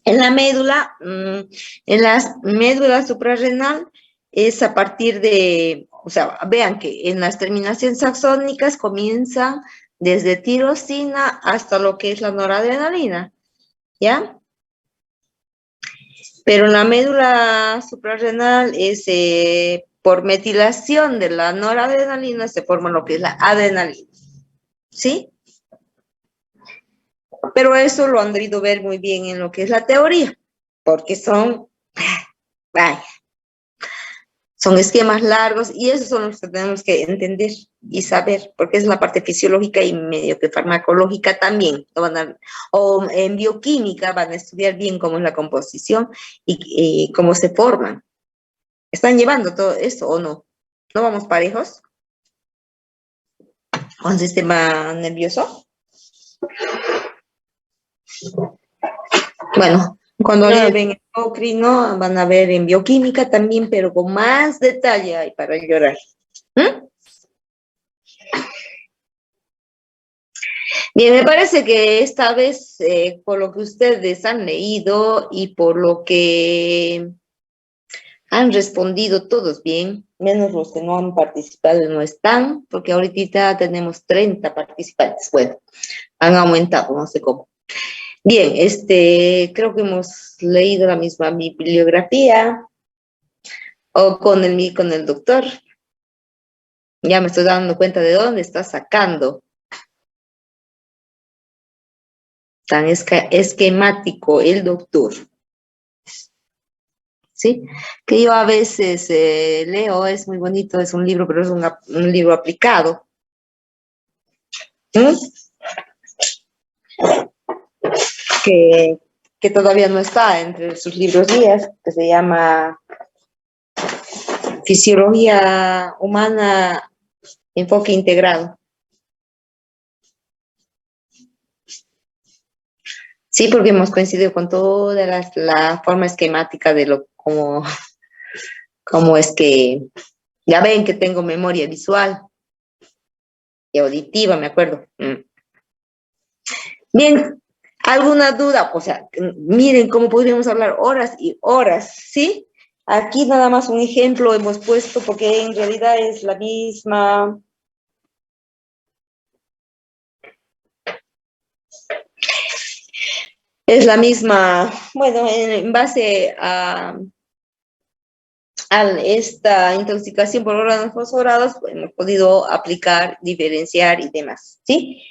En la médula, en la médula suprarrenal, es a partir de, o sea, vean que en las terminaciones axónicas comienzan desde tirosina hasta lo que es la noradrenalina, ¿ya? Pero en la médula suprarrenal es por metilación de la noradrenalina se forma lo que es la adrenalina, ¿sí? Pero eso lo han debido ver muy bien en lo que es la teoría. porque son, vaya, son esquemas largos y esos son los que tenemos que entender y saber, porque es la parte fisiológica y medio que farmacológica también. O en bioquímica van a estudiar bien cómo es la composición y cómo se forman. ¿Están llevando todo esto o no? ¿No vamos parejos con sistema nervioso? Bueno, cuando lleven endocrino van a ver en bioquímica también, pero con más detalle hay para llorar. Bien, me parece que esta vez, por lo que ustedes han leído y por lo que han respondido todos bien, menos los que no han participado no están, porque ahorita tenemos 30 participantes. Bueno, han aumentado, no sé cómo. Bien, creo que hemos leído la misma bibliografía o con el doctor. Ya me estoy dando cuenta de dónde está sacando. Tan esquemático el doctor. ¿Sí? Que yo a veces leo, es muy bonito, es un libro, pero es un libro aplicado. Que todavía no está entre sus libros guías, que se llama Fisiología Humana, Enfoque Integrado. Sí, porque hemos coincidido con toda la forma esquemática de cómo es que, ya ven que tengo memoria visual y auditiva, me acuerdo. Bien, ¿alguna duda? O sea, miren cómo podríamos hablar horas y horas, ¿sí? Aquí nada más un ejemplo hemos puesto porque en realidad es la misma. Es la misma, bueno, en base a esta intoxicación por órganos fosforados, pues, hemos podido aplicar, diferenciar y demás, ¿sí?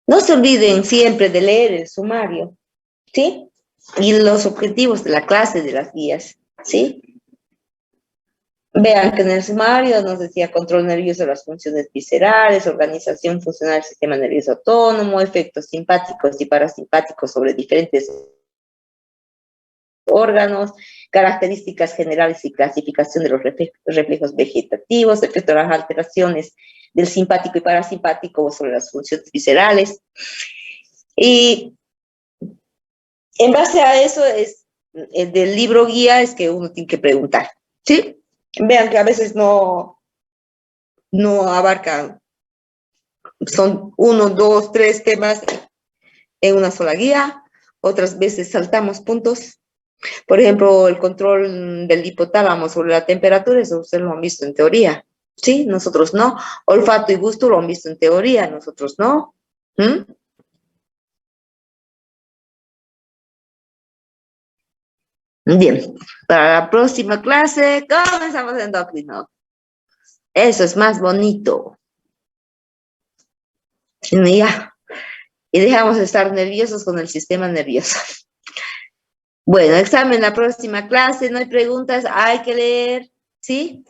No se olviden siempre de leer el sumario, ¿sí? Y los objetivos de la clase, de las guías, ¿sí? Vean que en el sumario nos decía control nervioso de las funciones viscerales, organización funcional del sistema nervioso autónomo, efectos simpáticos y parasimpáticos sobre diferentes órganos, características generales y clasificación de los reflejos vegetativos, efectos de las alteraciones del simpático y parasimpático sobre las funciones viscerales. Y en base a eso, del libro guía es que uno tiene que preguntar, ¿sí? Vean que a veces no abarcan, son 1, 2, 3 temas en una sola guía, otras veces saltamos puntos. Por ejemplo, el control del hipotálamo sobre la temperatura, eso ustedes lo han visto en teoría, ¿sí? Nosotros no. Olfato y gusto lo han visto en teoría, nosotros no. Bien, para la próxima clase comenzamos endocrino. Eso es más bonito. Y ya. Y dejamos de estar nerviosos con el sistema nervioso. Bueno, examen la próxima clase, no hay preguntas, hay que leer, ¿sí?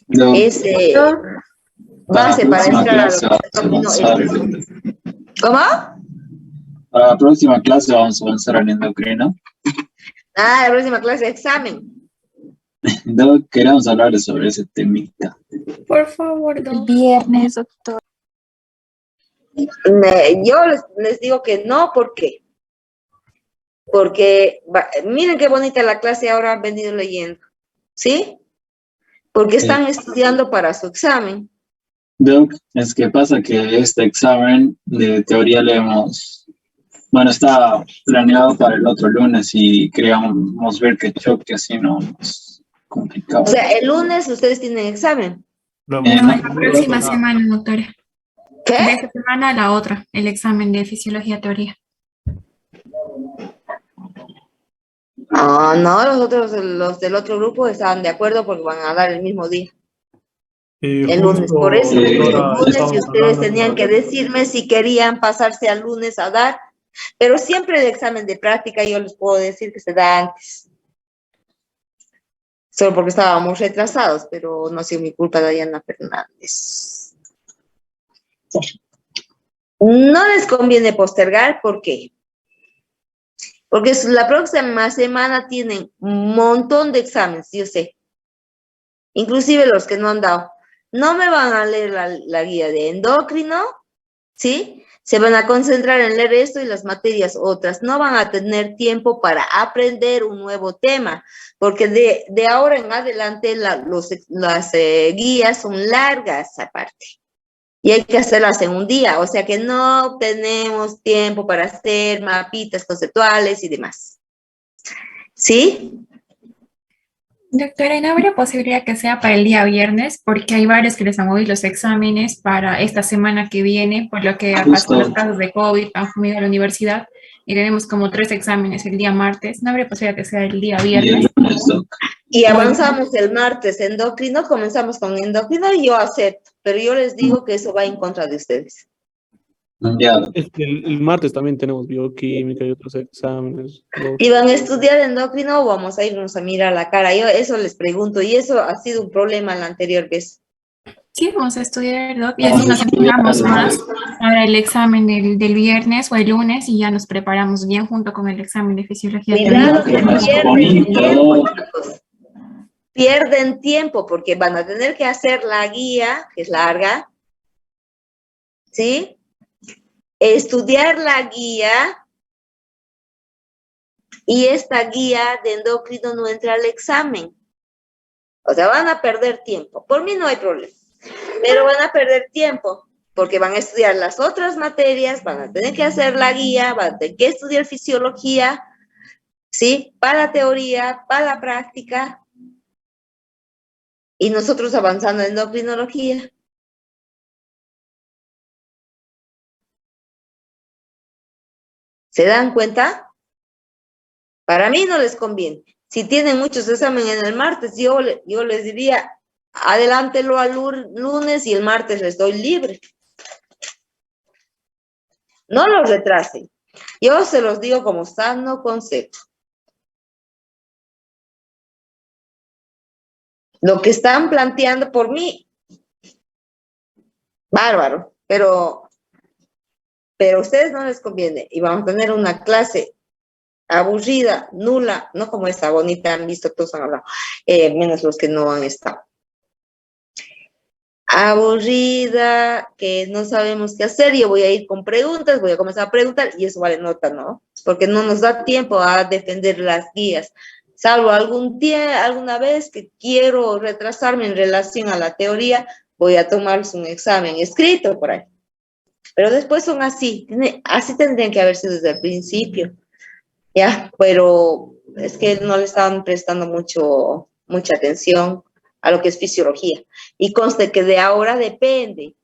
No. Base para entrar a lo ¿Cómo? Para la próxima clase vamos a avanzar en endocrino. La próxima clase, examen. No queremos hablar sobre ese temita. Por favor, doctor. Viernes, doctor. Yo les digo que no, ¿por qué? Porque, miren qué bonita la clase ahora han venido leyendo, ¿sí? Porque están estudiando para su examen. Doc, es que pasa que este examen de teoría está planeado para el otro lunes y queríamos ver que choque, así no es complicado. O sea, el lunes ustedes tienen examen. No, la próxima semana, doctora. ¿Qué? De esta semana a la otra, el examen de fisiología teoría. No, los del otro grupo estaban de acuerdo porque van a dar el mismo día. El lunes, por eso el lunes, si ustedes tenían que decirme si querían pasarse al lunes a dar, pero siempre el examen de práctica yo les puedo decir que se da antes, solo porque estábamos retrasados, pero no ha sido mi culpa, Dayana Fernández. No les conviene postergar, ¿por qué? Porque la próxima semana tienen un montón de exámenes, yo sé. Inclusive los que no han dado. No me van a leer la guía de endocrino, ¿sí? Se van a concentrar en leer esto y las materias otras. No van a tener tiempo para aprender un nuevo tema, porque de ahora en adelante las guías son largas aparte. Y hay que hacerlas en un día, o sea que no tenemos tiempo para hacer mapitas conceptuales y demás. ¿Sí? Doctora, ¿no habría posibilidad que sea para el día viernes? Porque hay varios que les han movido los exámenes para esta semana que viene, por lo que ha pasado los casos de COVID, han comido a la universidad y tenemos como 3 exámenes el día martes. ¿No habría posibilidad que sea el día viernes? Y avanzamos el martes endocrino, comenzamos con endocrino y yo acepto, pero yo les digo que eso va en contra de ustedes. Es que el martes también tenemos bioquímica y otros exámenes. ¿Y van a estudiar endocrino o vamos a irnos a mirar la cara? Yo eso les pregunto, y eso ha sido un problema la anterior vez. Sí, vamos a estudiar, Doc, y así nos enfocamos más para el examen del viernes o el lunes y ya nos preparamos bien junto con el examen de fisiología. Cuidado, que pierden tiempo, chicos. Pierden tiempo porque van a tener que hacer la guía, que es larga, ¿sí? Estudiar la guía y esta guía de endocrino no entra al examen. O sea, van a perder tiempo. Por mí no hay problema, pero van a perder tiempo porque van a estudiar las otras materias, van a tener que hacer la guía, van a tener que estudiar fisiología, ¿sí? Para la teoría, para la práctica. Y nosotros avanzando en endocrinología. ¿Se dan cuenta? Para mí no les conviene. Si tienen muchos exámenes en el martes, yo les diría, adelántelo al lunes y el martes les doy libre. No los retrasen. Yo se los digo como sano concepto. Lo que están planteando por mí, bárbaro, pero a ustedes no les conviene y vamos a tener una clase aburrida, nula, no como esta bonita, han visto, todos han hablado, menos los que no han estado. Aburrida, que no sabemos qué hacer, yo voy a ir con preguntas, voy a comenzar a preguntar y eso vale nota, ¿no? Porque no nos da tiempo a defender las guías, salvo alguna vez que quiero retrasarme en relación a la teoría, voy a tomarles un examen escrito por ahí. Pero después son así tendrían que haber sido desde el principio, ¿ya? Pero es que no le estaban prestando mucha atención a lo que es fisiología. Y conste que de ahora depende,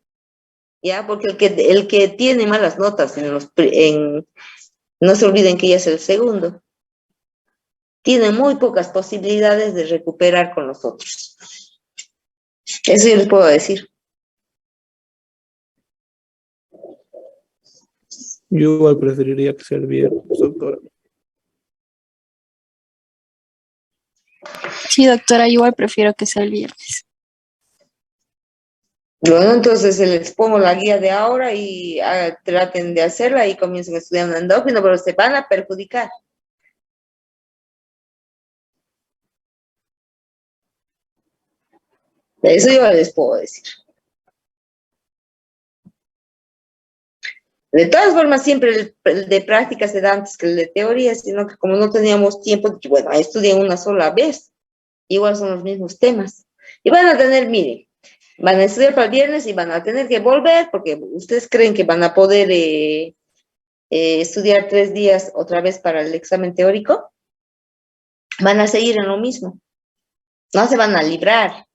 ¿ya? Porque el que tiene malas notas no se olviden que ya es el segundo, tiene muy pocas posibilidades de recuperar con los otros. Eso yo les puedo decir. Yo igual preferiría que sea el viernes, doctora. Sí, doctora, yo igual prefiero que sea el viernes. Bueno, entonces les pongo la guía de ahora y traten de hacerla y comiencen a estudiar endocrino, pero se van a perjudicar. Eso yo les puedo decir. De todas formas, siempre el de práctica se da antes que el de teoría, sino que como no teníamos tiempo, bueno, estudien una sola vez. Igual son los mismos temas. Y van a tener, miren, van a estudiar para el viernes y van a tener que volver, porque ustedes creen que van a poder estudiar 3 días otra vez para el examen teórico. Van a seguir en lo mismo. No se van a librar.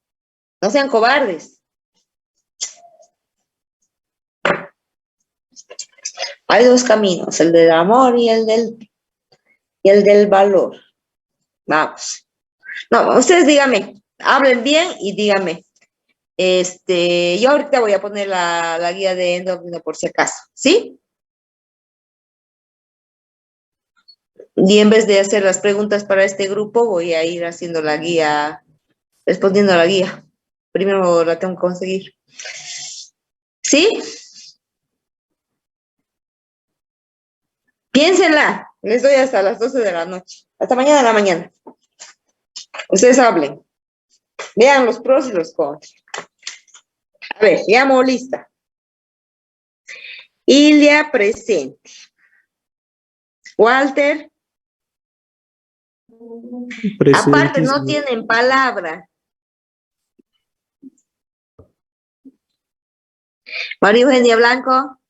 No sean cobardes. Hay 2 caminos, el del amor y el del valor. Vamos. No, ustedes díganme, hablen bien y díganme. Yo ahorita voy a poner la guía de endocrino por si acaso, ¿sí? Y en vez de hacer las preguntas para este grupo, voy a ir haciendo la guía respondiendo a la guía. Primero la tengo que conseguir. ¿Sí? Piénsenla. Les doy hasta las 12 de la noche. Hasta mañana de la mañana. Ustedes hablen. Vean los pros y los contras. A ver, llamo lista. Ilia presente. Walter. Aparte, no tienen palabra. María Eugenia Blanco.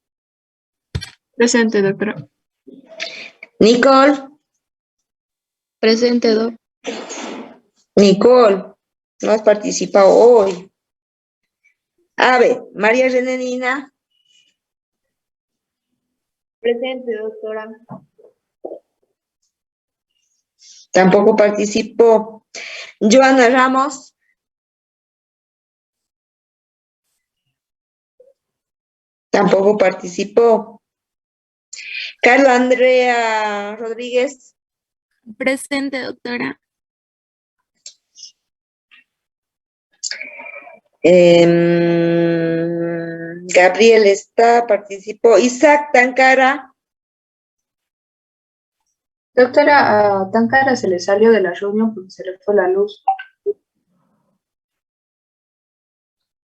Presente, doctora. Nicole. Presente, doctora. Nicole, no has participado hoy. A ver, María Renenina. Presente, doctora. Tampoco participó. Joana Ramos. Tampoco participó. Carla Andrea Rodríguez. Presente, doctora. Gabriel participó. Isaac Tancara. Doctora, a Tancara se le salió de la reunión porque se le fue la luz.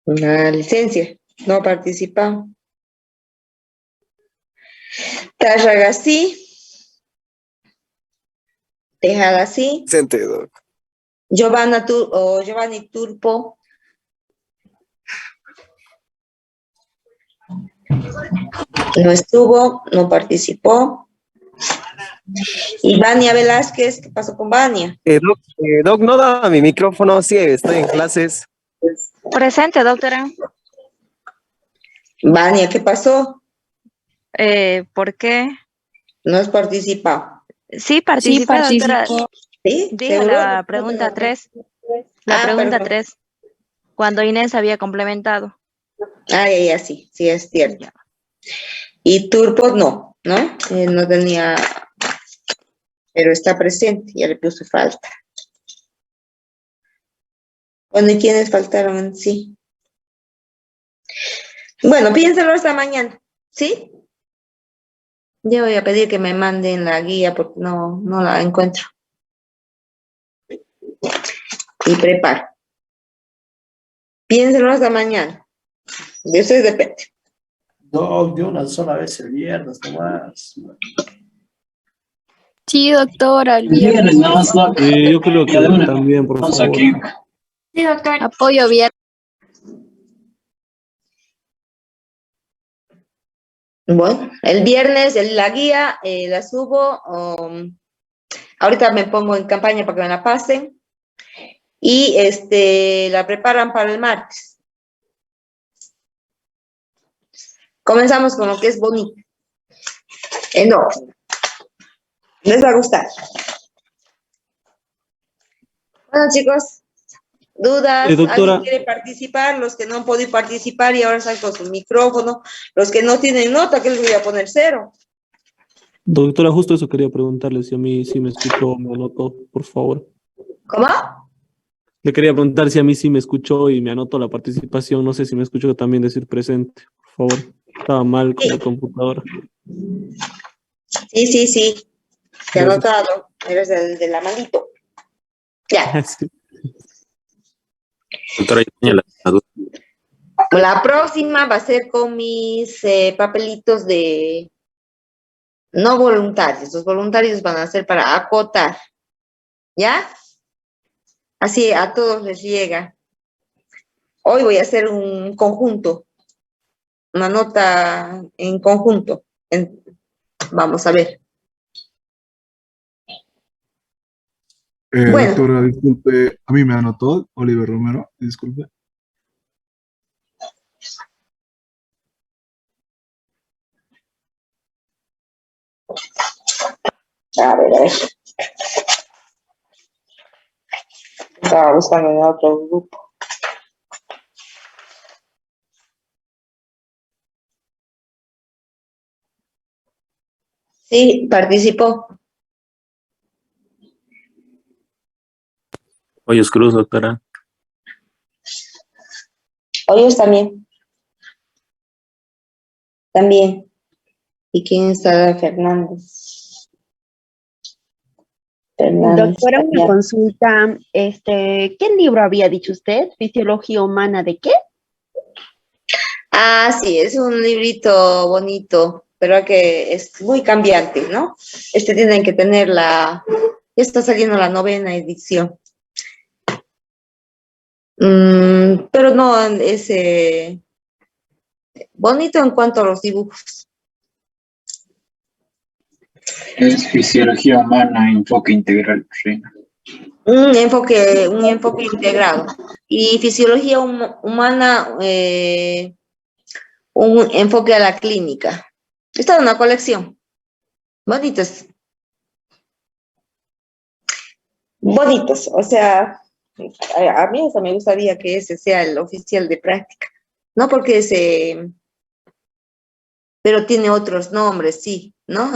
Una licencia, no ha participado. Tarragasi. Tejadasi. Presente, doc. Giovanni Turpo. No estuvo, no participó. Y Vania Velázquez, ¿qué pasó con Vania? Doc, no da mi micrófono, sí, estoy en clases. Presente, doctora. Vania, ¿qué pasó? ¿Por qué? No has participado. Sí, participé, doctora. ¿Sí? Dije ¿Seguro? la pregunta 3. La pregunta perdón. 3. Cuando Inés había complementado. Ya, sí, sí, es cierto. Y Turpo no, ¿no? No tenía, pero está presente, ya le puse falta. Bueno, ¿y quiénes faltaron? Sí. Bueno, piénselo hasta mañana, ¿sí? Yo voy a pedir que me manden la guía porque no la encuentro. Y preparo. Piénselo hasta mañana. De ustedes depende. No, de una sola vez el viernes nomás. Sí, doctora, el El viernes nada más, ¿no? Yo creo que también, por Vamos favor. aquí. Sí, doctora. Apoyo viernes. Bueno, el viernes la guía la subo. Ahorita me pongo en campaña para que me la pasen. Y la preparan para el martes. Comenzamos con lo que es bonito. No, les va a gustar. Bueno, chicos, dudas, doctora. ¿alguien quiere participar? Los que no han podido participar y ahora están con su micrófono. Los que no tienen nota, ¿qué les voy a poner? 0. Doctora, justo eso quería preguntarle, si a mí sí me escuchó, me anotó, por favor. ¿Cómo? Le quería preguntar si a mí sí me escuchó y me anotó la participación. No sé si me escuchó también decir presente, por favor. Estaba mal con la computadora. Sí. Te he Gracias. anotado. Eres el de la manito. Ya. Sí. Doctora, yo tenía la duda. La próxima va a ser con mis papelitos de no voluntarios. Los voluntarios van a ser para acotar. ¿Ya? Así a todos les llega. Hoy voy a hacer un conjunto. Una nota en conjunto. Vamos a ver. Bueno. Doctora, disculpe, a mí me anotó Oliver Romero, disculpe. A ver. Estaba buscando en otro grupo. Sí, participó. Hoyos Cruz, doctora. Hoyos también. También. ¿Y quién está? Fernández. Fernández. Doctora, una Ya. consulta. ¿Qué libro había dicho usted? ¿Fisiología humana de qué? Ah, sí, es un librito bonito, pero que es muy cambiante, ¿no? Tienen que tener ya está saliendo la 9ª edición. Pero no, es bonito en cuanto a los dibujos. Es fisiología humana, enfoque integral, Reina. Un enfoque integrado. Y fisiología humana, un enfoque a la clínica. Está en una colección. Bonitos. Bonitos. O sea, a mí hasta me gustaría que ese sea el oficial de práctica. No porque pero tiene otros nombres, sí, ¿no?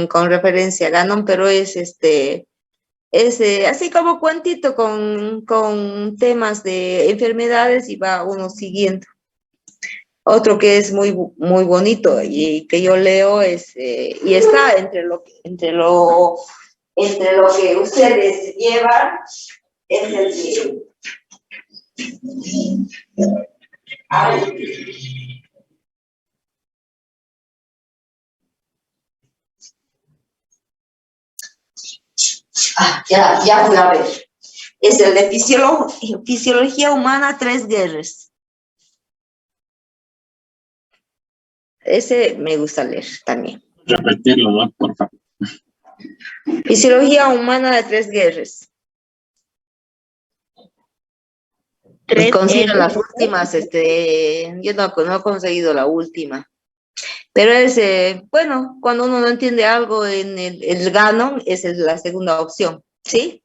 Con referencia a Ganon, pero es así como cuentito con temas de enfermedades y va uno siguiendo. Otro que es muy, muy bonito y que yo leo y está entre lo que ustedes llevan, es el de... Ya voy a ver. Es el de Fisiología Humana, 3 guerras. Ese me gusta leer también. Repetirlo, ¿no? Por favor. Fisiología Humana de 3 guerras. Consigo las últimas, yo no he conseguido la última. Pero bueno, cuando uno no entiende algo en el Ganon, esa es la segunda opción, ¿sí?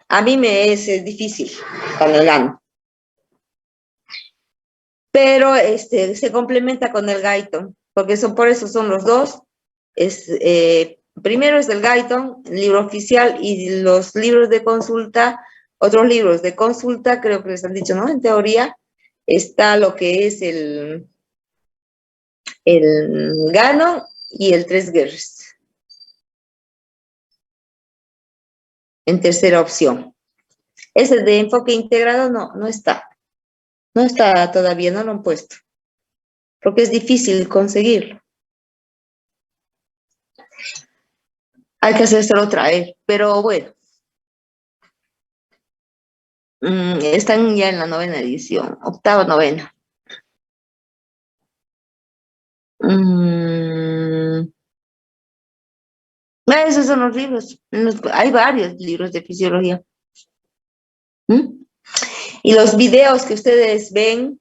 A mí me es difícil con el Ganon. Pero se complementa con el Gaiton, porque por eso son los dos. Primero es el Gaiton, el libro oficial, y los libros de consulta, otros libros de consulta, creo que les han dicho, ¿no? En teoría está lo que es el Ganon y el 3 guerras. En tercera opción. Ese de enfoque integrado no está. No está todavía, no lo han puesto. Porque es difícil conseguirlo. Hay que hacérselo traer, pero bueno. Están ya en la 9ª edición, 8ª, 9ª. Esos son los libros. Hay varios libros de fisiología. Y los videos que ustedes ven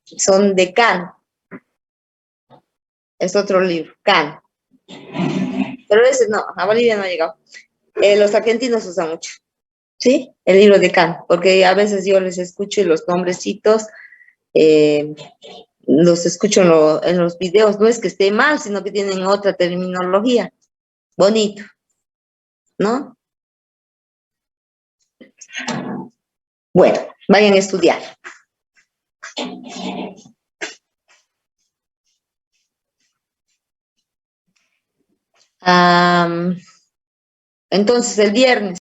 son de Can. Es otro libro, Can. Pero ese no, a Bolivia no ha llegado. Los argentinos usan mucho, ¿sí? El libro de Can, porque a veces yo les escucho y los nombrecitos los escucho en los videos. No es que esté mal, sino que tienen otra terminología. Bonito, ¿no? Bueno, vayan a estudiar. Entonces, el viernes.